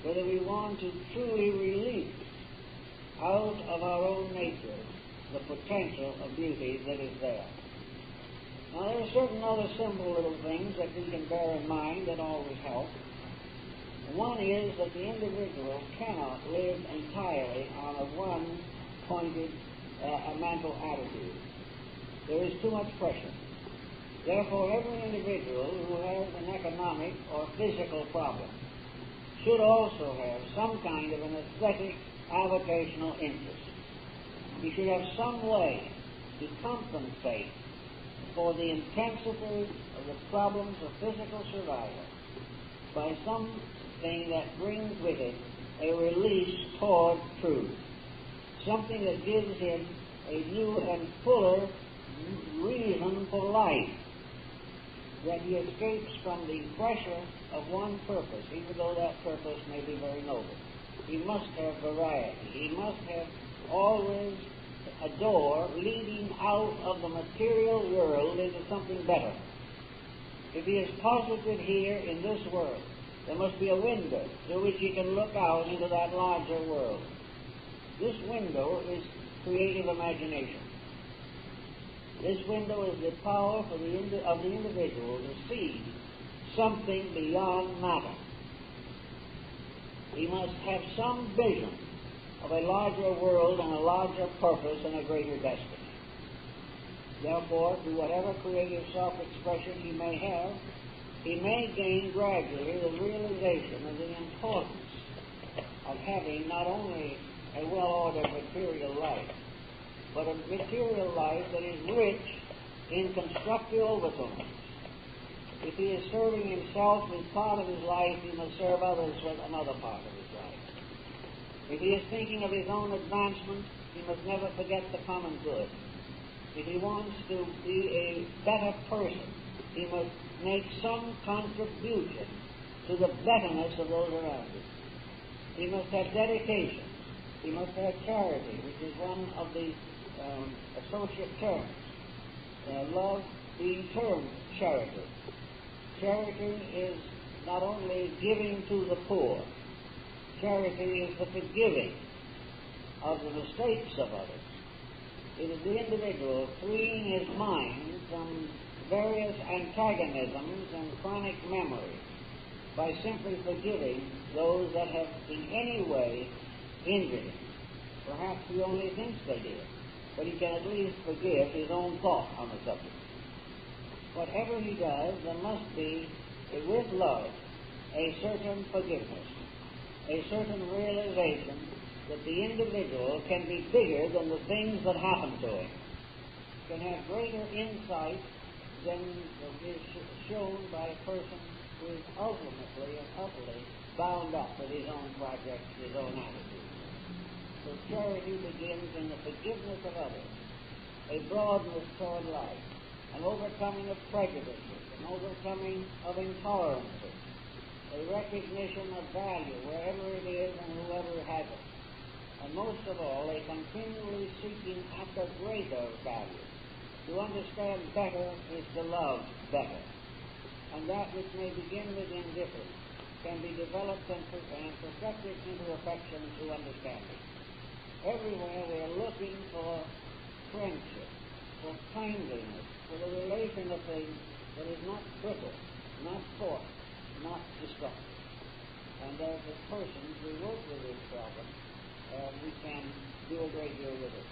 whether we want to truly release out of our own nature the potential of beauty that is there. Now, there are certain other simple little things that we can bear in mind that always help. One is that the individual cannot live entirely on a one-pointed mental attitude. There is too much pressure. Therefore, every individual who has an economic or physical problem should also have some kind of an aesthetic avocational interest. He should have some way to compensate for the intensity of the problems of physical survival by something that brings with it a release toward truth, something that gives him a new and fuller reason for life, that he escapes from the pressure of one purpose, even though that purpose may be very noble. He must have variety. He must have always a door leading out of the material world into something better. If he is posited here in this world, there must be a window through which he can look out into that larger world. This window is creative imagination. This window is the power of the individual to see something beyond matter. He must have some vision of a larger world and a larger purpose and a greater destiny. Therefore, through whatever creative self-expression he may have, he may gain gradually the realization of the importance of having not only a well-ordered material life, but a material life that is rich in constructive overtones. If he is serving himself with part of his life, he must serve others with another part of his life. If he is thinking of his own advancement, he must never forget the common good. If he wants to be a better person, he must make some contribution to the betterness of those around him. He must have dedication. He must have charity, which is one of the associate terms. Love being termed charity. Charity is not only giving to the poor. Charity is the forgiving of the mistakes of others. It is the individual freeing his mind from various antagonisms and chronic memories by simply forgiving those that have in any way injured him. Perhaps he only thinks they did, but he can at least forgive his own thought on the subject. Whatever he does, there must be, with love, a certain forgiveness, a certain realization that the individual can be bigger than the things that happen to him, can have greater insight than is shown by a person who is ultimately and utterly bound up with his own projects, his own attitudes. So charity begins in the forgiveness of others, a broadness toward life, an overcoming of prejudices, an overcoming of intolerances, a recognition of value wherever it is and whoever has it. And most of all, a continually seeking after greater value, To understand better is to love better. And that which may begin with indifference can be developed and perfected into affection through understanding. Everywhere we are looking for friendship, for kindliness, for the relation of things that is not brittle, not forced, not destructive. And as a person who work with this problem, we can do a great deal with it.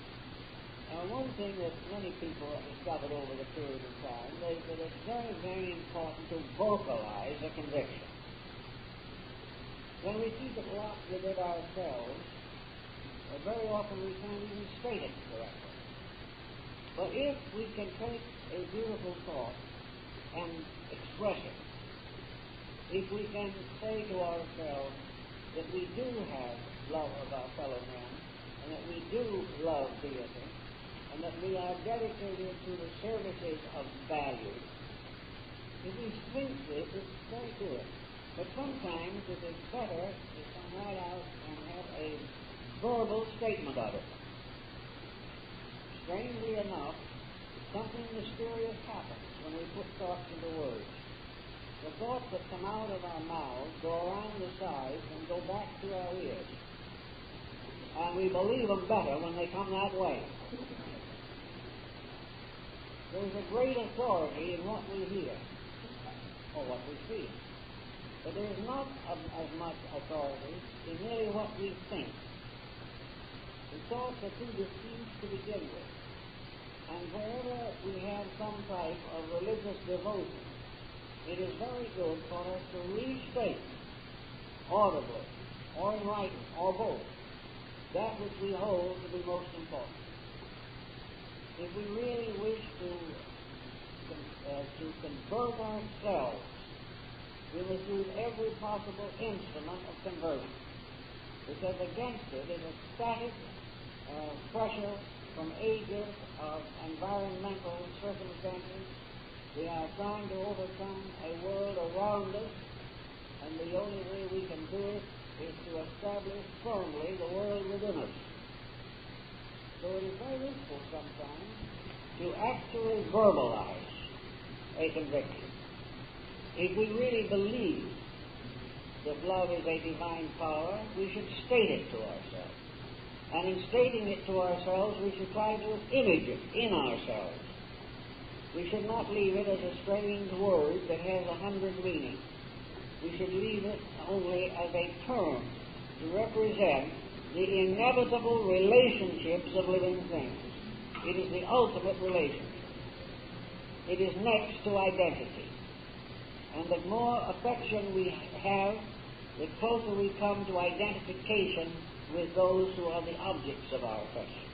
Now, one thing that many people have discovered over the period of time is that it's very, very important to vocalize a conviction. When we keep it locked within ourselves, very often we can't even state it correctly. But if we can take a beautiful thought and express it, if we can say to ourselves that we do have love of our fellow men, and that we do love deity, and that we are dedicated to the services of value, if we think this, it's very good. But sometimes it is better to come right out and have a verbal statement of it. Strangely enough, something mysterious happens when we put thoughts into words. The thoughts that come out of our mouths go around the sides and go back to our ears. And we believe them better when they come that way. There's a great authority in what we hear, or what we see. But there is not as much authority in merely what we think. The thoughts are too diffuse to begin with. And wherever we have some type of religious devotion, it is very good for us to restate, audibly, or in writing, or both, that which we hold to be most important. If we really wish to convert ourselves, we must use every possible instrument of conversion, because against it is a static pressure from ages of environmental circumstances. We are trying to overcome a world around us, and the only way we can do it is to establish firmly the world within us. So it is very useful sometimes to actually verbalize a conviction. If we really believe that love is a divine power, we should state it to ourselves. And in stating it to ourselves, we should try to image it in ourselves. We should not leave it as a strange word that has 100 meanings. We should leave it only as a term to represent the inevitable relationships of living things. It is the ultimate relationship. It is next to identity. And the more affection we have, the closer we come to identification with those who are the objects of our affection.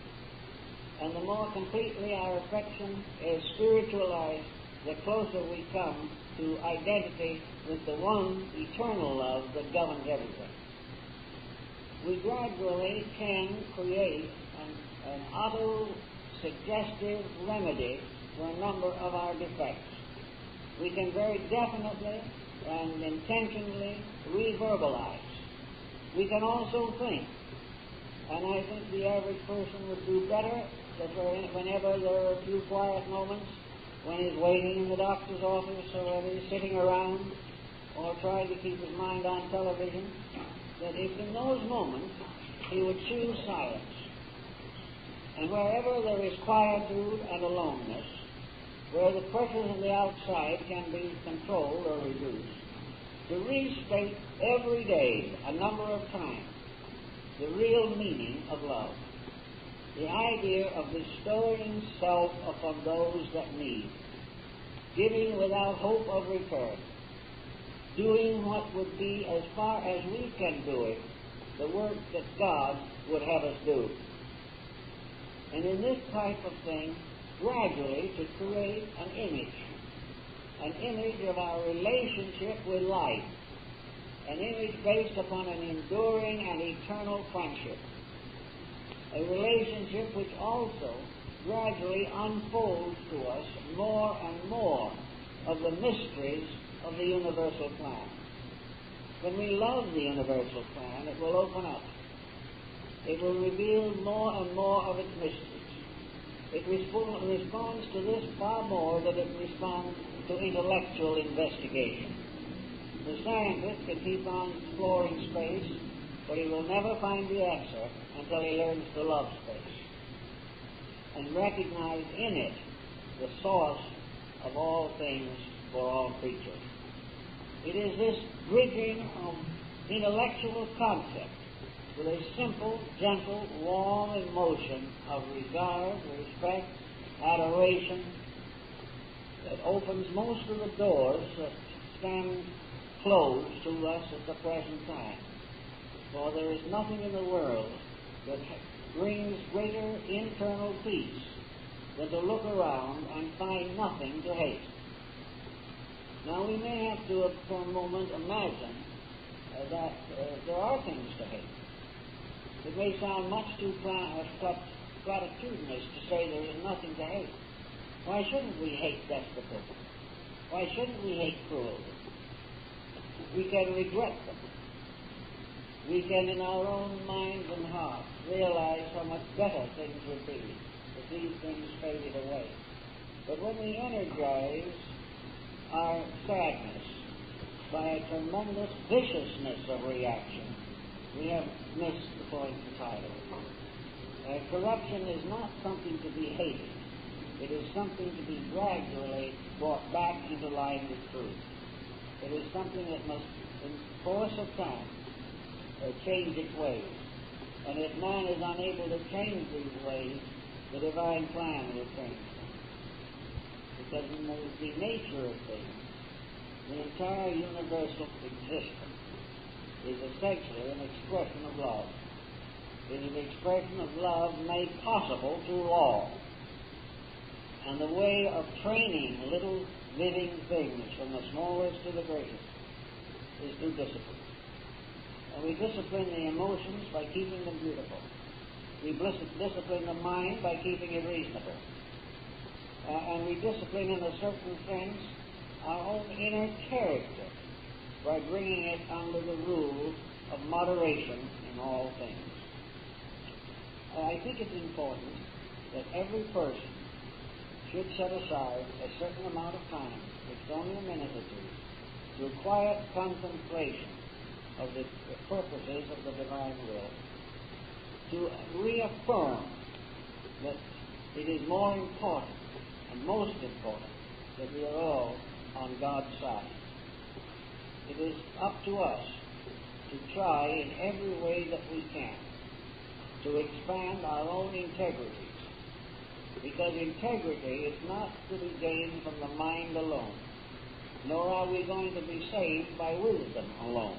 And the more completely our affection is spiritualized, the closer we come to identity with the one eternal love that governs everything. We gradually can create an auto-suggestive remedy for a number of our defects. We can very definitely and intentionally reverbalize. We can also think. And I think the average person would do better whenever there are a few quiet moments, when he's waiting in the doctor's office, or when he's sitting around, or trying to keep his mind on television, that if in those moments he would choose silence. And wherever there is quietude and aloneness, where the pressures on the outside can be controlled or reduced, to restate every day, a number of times, the real meaning of love. The idea of bestowing self upon those that need, giving without hope of return, doing what would be, as far as we can do it, the work that God would have us do. And in this type of thing, gradually to create an image of our relationship with life, an image based upon an enduring and eternal friendship, a relationship which also gradually unfolds to us more and more of the mysteries of the universal plan. When we love the universal plan, it will open up. It will reveal more and more of its mysteries. It responds to this far more than it responds to intellectual investigation. The scientist can keep on exploring space, but he will never find the answer until he learns to love space and recognize in it the source of all things for all creatures. It is this bridging of intellectual concept with a simple, gentle, warm emotion of regard, respect, adoration that opens most of the doors that stand closed to us at the present time. For there is nothing in the world that brings greater internal peace than to look around and find nothing to hate. Now we may have to, for a moment, imagine that there are things to hate. It may sound much too platitudinous to say there is nothing to hate. Why shouldn't we hate despotism? Why shouldn't we hate cruelty? We can regret them. We can, in our own minds and hearts, realize how much better things would be if these things faded away. But when we energize our sadness by a tremendous viciousness of reaction, we have missed the point entirely. Corruption is not something to be hated. It is something to be gradually brought back into line with truth. It is something that must, in course of time, change its ways. And if man is unable to change these ways, the divine plan will change them. Because in the nature of things, the entire universal existence is essentially an expression of love. It is an expression of love made possible through law. And the way of training little living things from the smallest to the greatest is through discipline. And we discipline the emotions by keeping them beautiful. We discipline the mind by keeping it reasonable. And we discipline, in a certain sense, our own inner character by bringing it under the rule of moderation in all things. I think it's important that every person should set aside a certain amount of time, it's only a minute or two, to quiet contemplation of the purposes of the divine will, to reaffirm that it is more important and most important that we are all on God's side. It is up to us to try in every way that we can to expand our own integrity, because integrity is not to be gained from the mind alone, nor are we going to be saved by wisdom alone.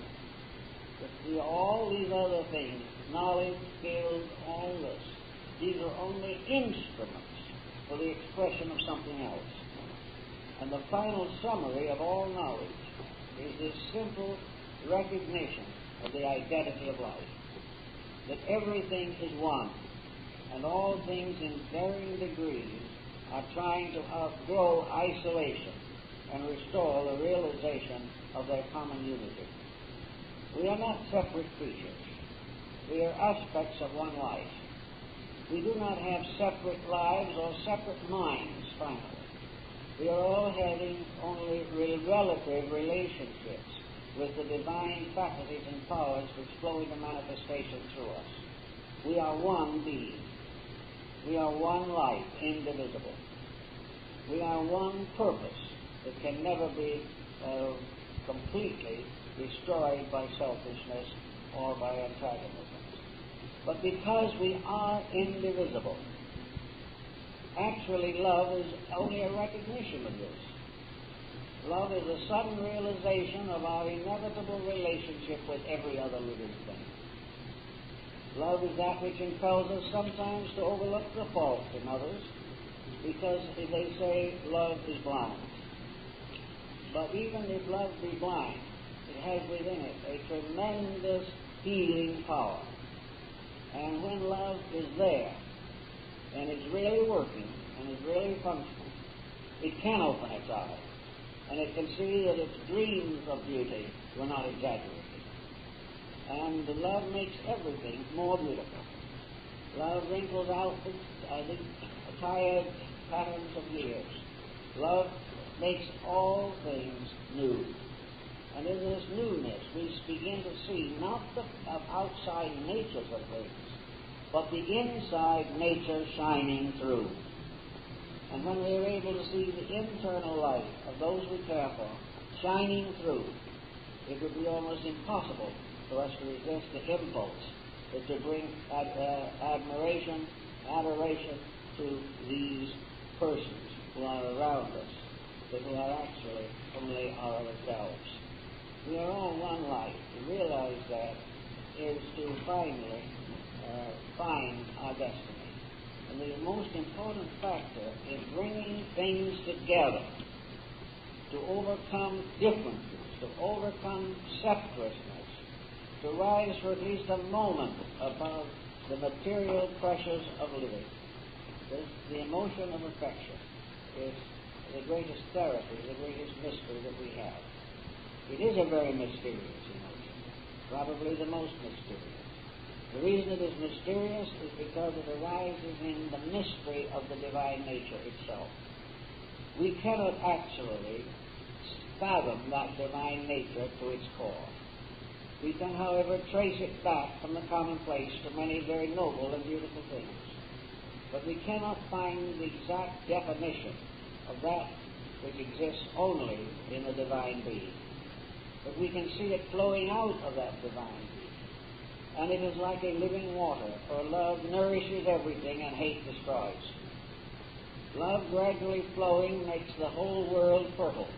But all these other things, knowledge, skills, all this, these are only instruments for the expression of something else. And the final summary of all knowledge is this simple recognition of the identity of life, that everything is one, and all things in varying degrees are trying to outgrow isolation and restore the realization of their common unity. We are not separate creatures. We are aspects of one life. We do not have separate lives or separate minds, finally. We are all having only relative relationships with the divine faculties and powers which flow into manifestation through us. We are one being. We are one life, indivisible. We are one purpose that can never be completely destroyed by selfishness or by antagonism. But because we are indivisible, actually love is only a recognition of this. Love is a sudden realization of our inevitable relationship with every other living thing. Love is that which impels us sometimes to overlook the faults in others, because, as they say, love is blind. But even if love be blind, it has within it a tremendous healing power. And when love is there, and is really working, and is really functioning, it can open its eyes, and it can see that its dreams of beauty were not exaggerated. And love makes everything more beautiful. Love wrinkles out the tired patterns of years. Love makes all things new. And in this newness, we begin to see not the outside natures of things, but the inside nature shining through. And when we are able to see the internal light of those we care for shining through, it would be almost impossible for us to resist the impulse to bring admiration, adoration to these persons who are around us, but who are actually only ourselves. We are all one life. To realize that is to finally find our destiny. And the most important factor is bringing things together to overcome differences, to overcome separateness, to rise for at least a moment above the material pressures of living. The emotion of affection is the greatest therapy, the greatest mystery that we have. It is a very mysterious emotion, probably the most mysterious. The reason it is mysterious is because it arises in the mystery of the divine nature itself. We cannot actually fathom that divine nature to its core. We can, however, trace it back from the commonplace to many very noble and beautiful things. But we cannot find the exact definition of that which exists only in the divine being. But we can see it flowing out of that divine being. And it is like a living water, for love nourishes everything and hate destroys. Love gradually flowing makes the whole world fertile.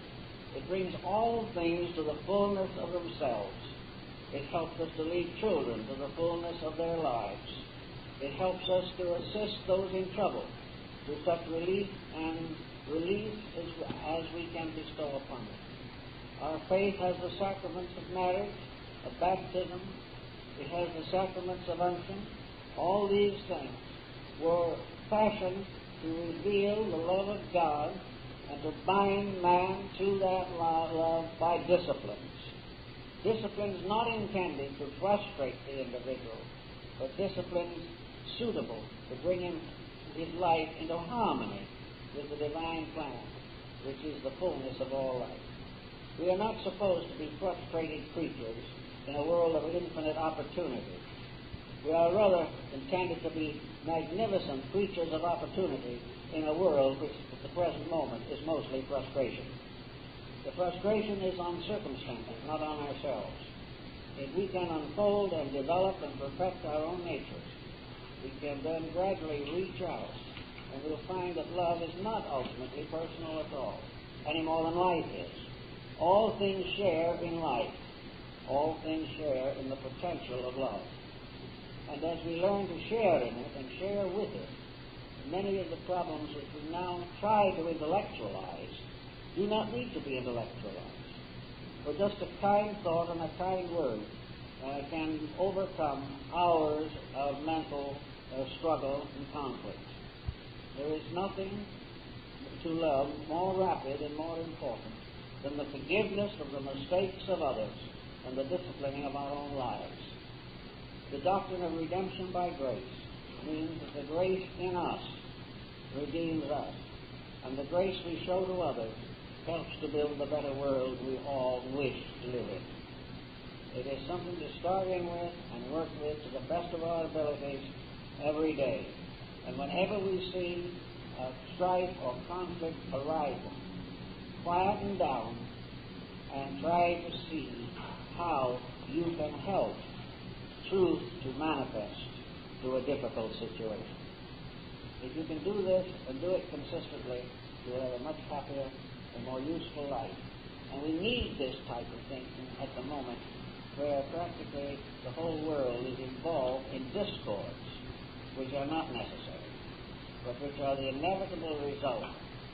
It brings all things to the fullness of themselves. It helps us to lead children to the fullness of their lives. It helps us to assist those in trouble to such relief as we can bestow upon them. Our faith has the sacraments of marriage, of baptism. It has the sacraments of unction. All these things were fashioned to reveal the love of God and to bind man to that love by disciplines. Disciplines not intended to frustrate the individual, but disciplines suitable to bring his life into harmony with the divine plan, which is the fullness of all life. We are not supposed to be frustrated creatures in a world of infinite opportunity. We are rather intended to be magnificent creatures of opportunity in a world which at the present moment is mostly frustration. The frustration is on circumstances, not on ourselves. If we can unfold and develop and perfect our own natures, we can then gradually reach out, and we'll find that love is not ultimately personal at all, any more than life is. All things share in life. All things share in the potential of love. And as we learn to share in it and share with it, many of the problems which we now try to intellectualize do not need to be intellectualized. For just a kind thought and a kind word can overcome hours of mental struggle and conflict. There is nothing to love more rapid and more important than the forgiveness of the mistakes of others and the disciplining of our own lives. The doctrine of redemption by grace means that the grace in us redeems us, and the grace we show to others helps to build the better world we all wish to live in. It is something to start in with and work with to the best of our abilities every day. And whenever we see strife or conflict arising, quieten down and try to see how you can help truth to manifest to a difficult situation. If you can do this and do it consistently, you'll have a much happier and more useful life. And we need this type of thinking at the moment where practically the whole world is involved in discords which are not necessary, but which are the inevitable result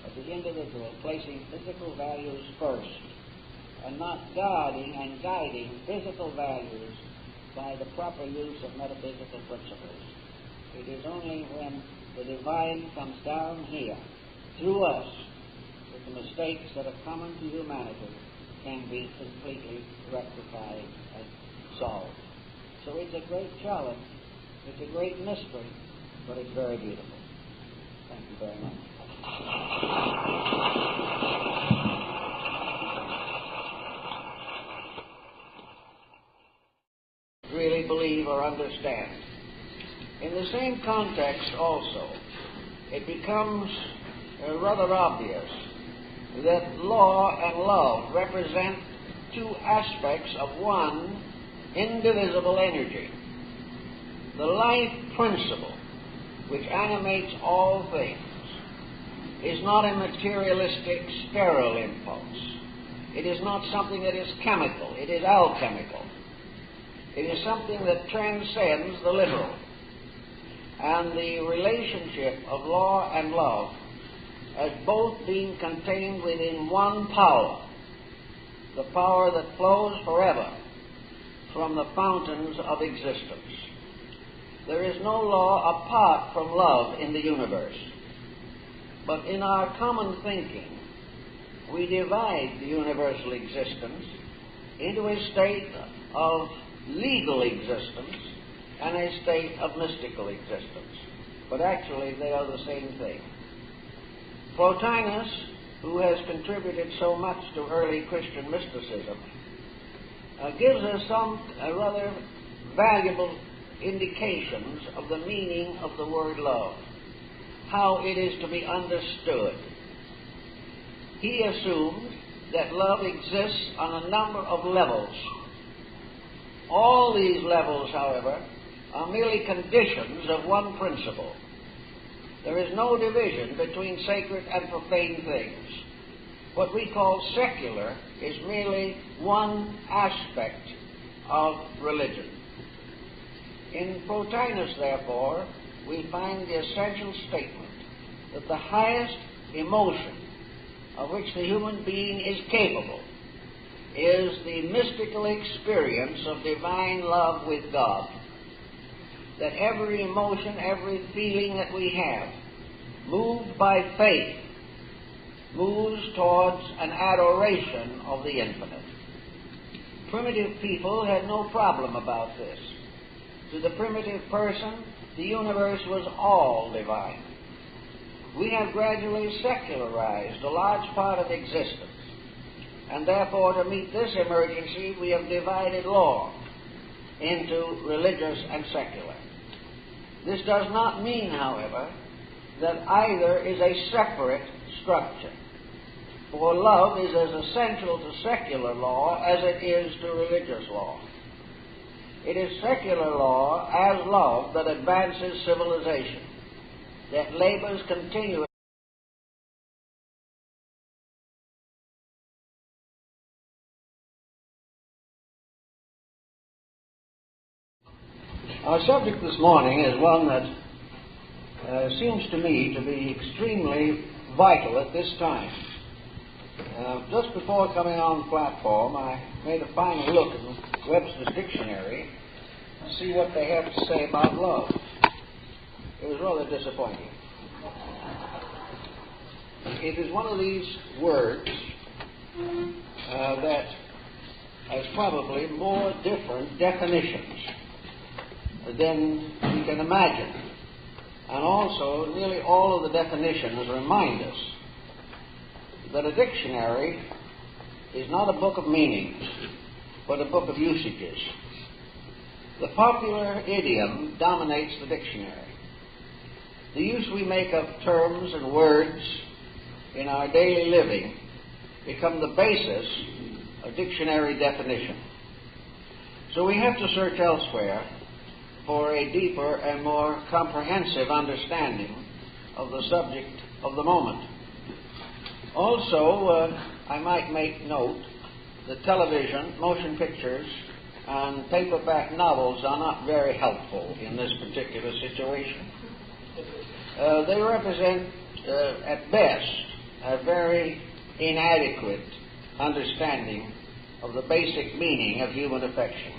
of the individual placing physical values first and not guarding and guiding physical values by the proper use of metaphysical principles. It is only when the divine comes down here through us that the mistakes that are common to humanity can be completely rectified and solved. So it's a great challenge, it's a great mystery, but it's very beautiful. Thank you very much. Really believe or understand. In the same context also, it becomes rather obvious that law and love represent two aspects of one indivisible energy. The life principle which animates all things is not a materialistic, sterile impulse. It is not something that is chemical. It is alchemical. It is something that transcends the literal. And the relationship of law and love as both being contained within one power, the power that flows forever from the fountains of existence. There is no law apart from love in the universe. But in our common thinking, we divide the universal existence into a state of legal existence and a state of mystical existence. But actually, they are the same thing. Plotinus, who has contributed so much to early Christian mysticism, gives us some rather valuable indications of the meaning of the word love, how it is to be understood. He assumed that love exists on a number of levels. All these levels, however, are merely conditions of one principle. There is no division between sacred and profane things. What we call secular is merely one aspect of religion. In Plotinus, therefore, we find the essential statement that the highest emotion of which the human being is capable is the mystical experience of divine love with God. That every emotion, every feeling that we have, moved by faith, moves towards an adoration of the infinite. Primitive people had no problem about this. To the primitive person, the universe was all divine. We have gradually secularized a large part of existence, and therefore to meet this emergency we have divided law into religious and secular. This does not mean, however, that either is a separate structure, for love is as essential to secular law as it is to religious law. It is secular law as love that advances civilization, that labors continuously. Our subject this morning is one that seems to me to be extremely vital at this time. Just before coming on the platform, I made a final look at Webster's dictionary to see what they have to say about love. It was rather disappointing. It is one of these words that has probably more different definitions than we can imagine. And also, nearly all of the definitions remind us that a dictionary is not a book of meanings, but a book of usages. The popular idiom dominates the dictionary. The use we make of terms and words in our daily living become the basis of dictionary definition. So we have to search elsewhere for a deeper and more comprehensive understanding of the subject of the moment. Also, I might make note that television, motion pictures, and paperback novels are not very helpful in this particular situation. They represent, at best, a very inadequate understanding of the basic meaning of human affection.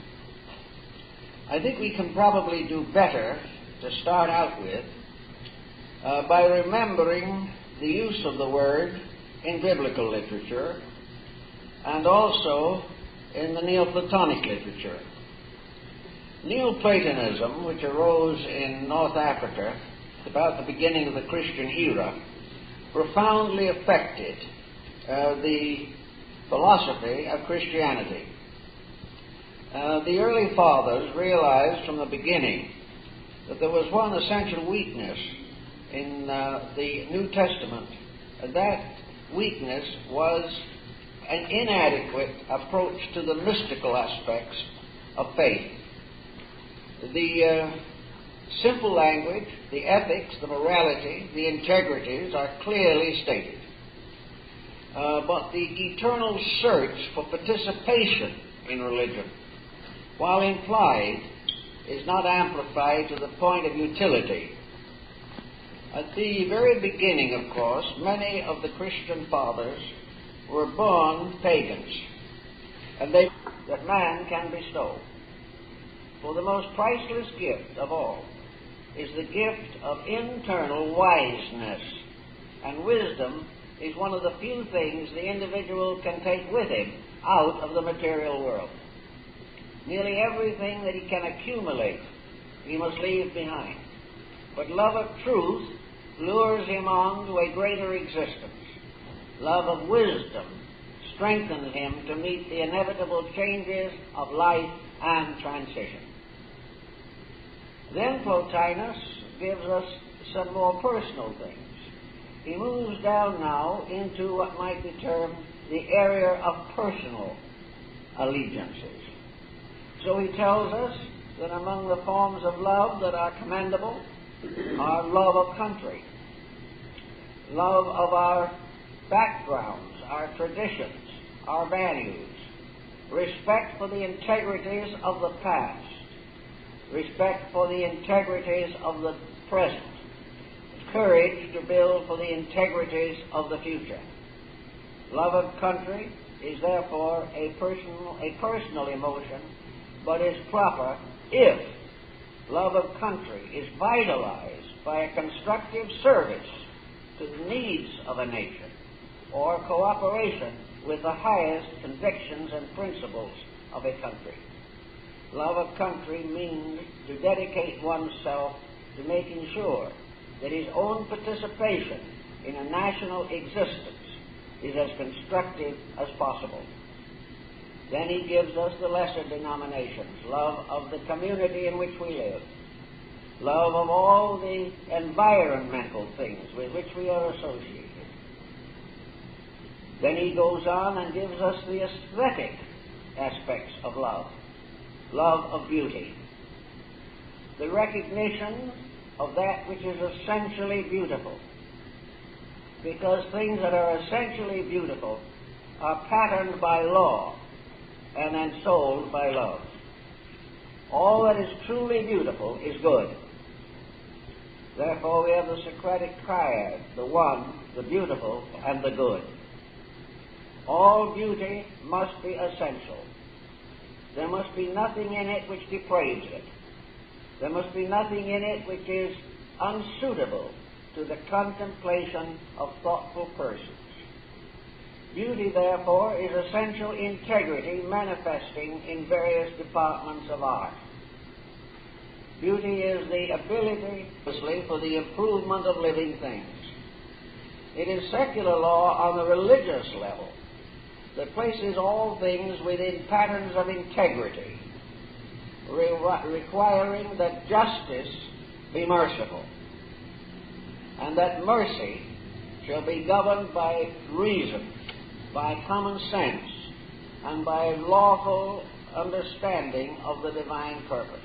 I think we can probably do better to start out with by remembering the use of the word in biblical literature and also in the Neoplatonic literature. Neoplatonism, which arose in North Africa about the beginning of the Christian era, profoundly affected the philosophy of Christianity. The early fathers realized from the beginning that there was one essential weakness in the New Testament, and that weakness was an inadequate approach to the mystical aspects of faith. The simple language, the ethics, the morality, the integrities are clearly stated. But the eternal search for participation in religion, while implied, is not amplified to the point of utility. At the very beginning, of course, many of the Christian fathers were born pagans, and they that man can bestow. For the most priceless gift of all is the gift of internal wiseness, and wisdom is one of the few things the individual can take with him out of the material world. Nearly everything that he can accumulate, he must leave behind. But love of truth lures him on to a greater existence. Love of wisdom strengthens him to meet the inevitable changes of life and transition. Then Plotinus gives us some more personal things. He moves down now into what might be termed the area of personal allegiances. So he tells us that among the forms of love that are commendable are love of country, love of our backgrounds, our traditions, our values, respect for the integrities of the past, respect for the integrities of the present, courage to build for the integrities of the future. Love of country is therefore a personal emotion, but is proper if love of country is vitalized by a constructive service to the needs of a nation or cooperation with the highest convictions and principles of a country. Love of country means to dedicate oneself to making sure that his own participation in a national existence is as constructive as possible. Then he gives us the lesser denominations, love of the community in which we live, love of all the environmental things with which we are associated. Then he goes on and gives us the aesthetic aspects of love, love of beauty, the recognition of that which is essentially beautiful, because things that are essentially beautiful are patterned by law and ensouled by love. All that is truly beautiful is good. Therefore we have the Socratic triad, the one, the beautiful, and the good. All beauty must be essential. There must be nothing in it which depraves it. There must be nothing in it which is unsuitable to the contemplation of thoughtful persons. Beauty, therefore, is essential integrity manifesting in various departments of art. Beauty is the ability, for the improvement of living things. It is secular law on the religious level that places all things within patterns of integrity, requiring that justice be merciful, and that mercy shall be governed by reason, by common sense, and by lawful understanding of the divine purpose.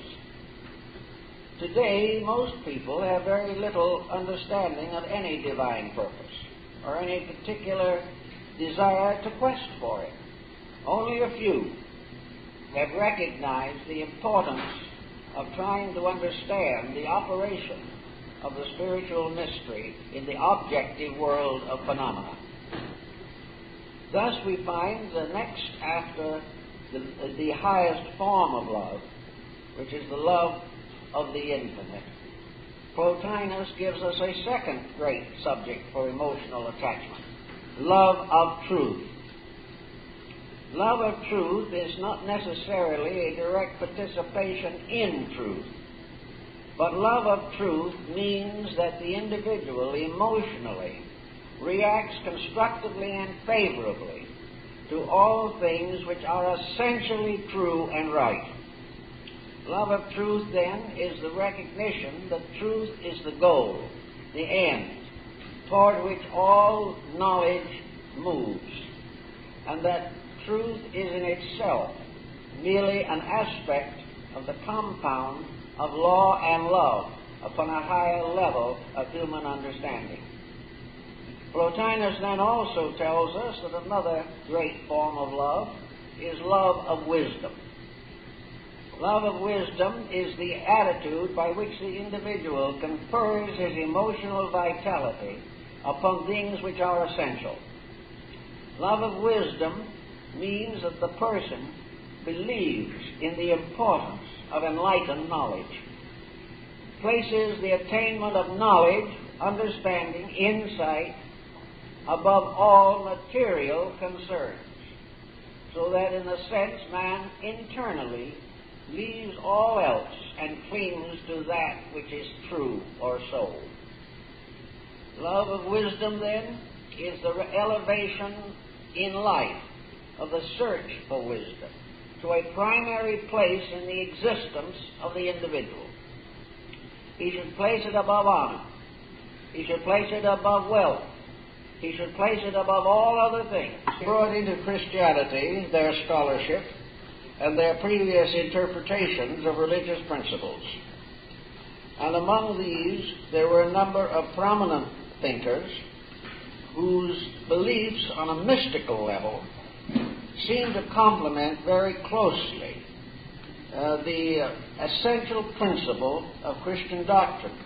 Today, most people have very little understanding of any divine purpose, or any particular desire to quest for it. Only a few have recognized the importance of trying to understand the operation of the spiritual mystery in the objective world of phenomena. Thus we find the next after the highest form of love, which is the love of the infinite, Plotinus gives us a second great subject for emotional attachment, love of truth. Love of truth is not necessarily a direct participation in truth, But love of truth means that the individual emotionally reacts constructively and favorably to all things which are essentially true and right. Love of truth, then, is the recognition that truth is the goal, the end, toward which all knowledge moves, and that truth is in itself merely an aspect of the compound of law and love upon a higher level of human understanding. Plotinus then also tells us that another great form of love is love of wisdom. Love of wisdom is the attitude by which the individual confers his emotional vitality upon things which are essential. Love of wisdom means that the person believes in the importance of enlightened knowledge, places the attainment of knowledge, understanding, insight, above all material concerns, so that in a sense man internally leaves all else and clings to that which is true or soul. Love of wisdom, then, is the elevation in life of the search for wisdom to a primary place in the existence of the individual. He should place it above honor. He should place it above wealth. He should place it above all other things. Brought into Christianity their scholarship and their previous interpretations of religious principles. And among these, there were a number of prominent thinkers whose beliefs on a mystical level seem to complement very closely the essential principle of Christian doctrine.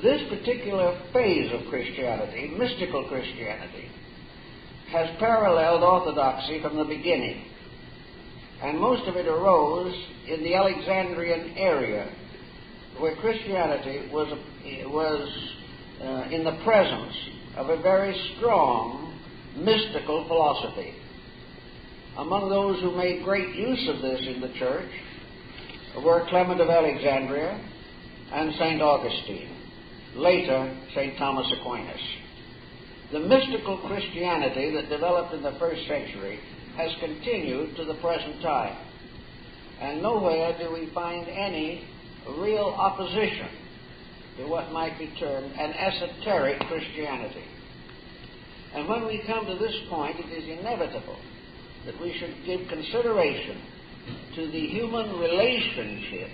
This particular phase of Christianity, mystical Christianity, has paralleled orthodoxy from the beginning, and most of it arose in the Alexandrian area, where Christianity was in the presence of a very strong mystical philosophy. Among those who made great use of this in the church were Clement of Alexandria and St. Augustine, later St. Thomas Aquinas. The mystical Christianity that developed in the first century has continued to the present time, and nowhere do we find any real opposition to what might be termed an esoteric Christianity. And when we come to this point, it is inevitable that we should give consideration to the human relationship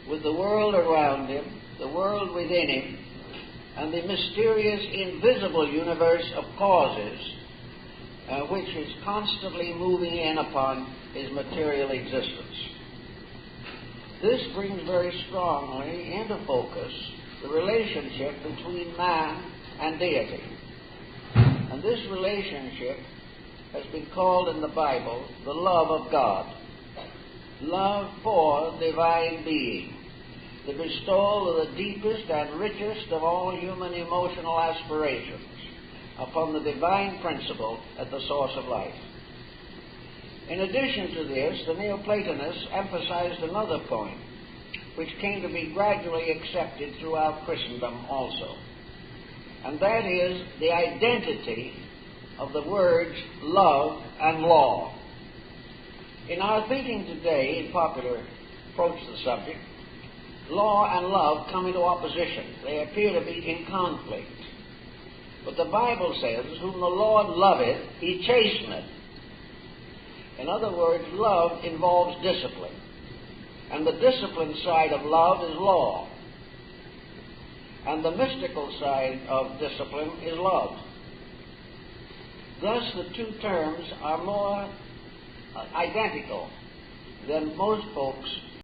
with the world around him, the world within him, and the mysterious invisible universe of causes which is constantly moving in upon his material existence. This brings very strongly into focus the relationship between man and deity. And this relationship has been called in the Bible the love of God, love for divine being, the bestowal of the deepest and richest of all human emotional aspirations upon the divine principle at the source of life. In addition to this, the Neoplatonists emphasized another point, which came to be gradually accepted throughout Christendom also, and that is the identity of the words love and law. In our thinking today, in popular approach to the subject, law and love come into opposition. They appear to be in conflict. But the Bible says, whom the Lord loveth, he chasteneth. In other words, love involves discipline. And the discipline side of love is law. And the mystical side of discipline is love. Thus, the two terms are more identical than most folks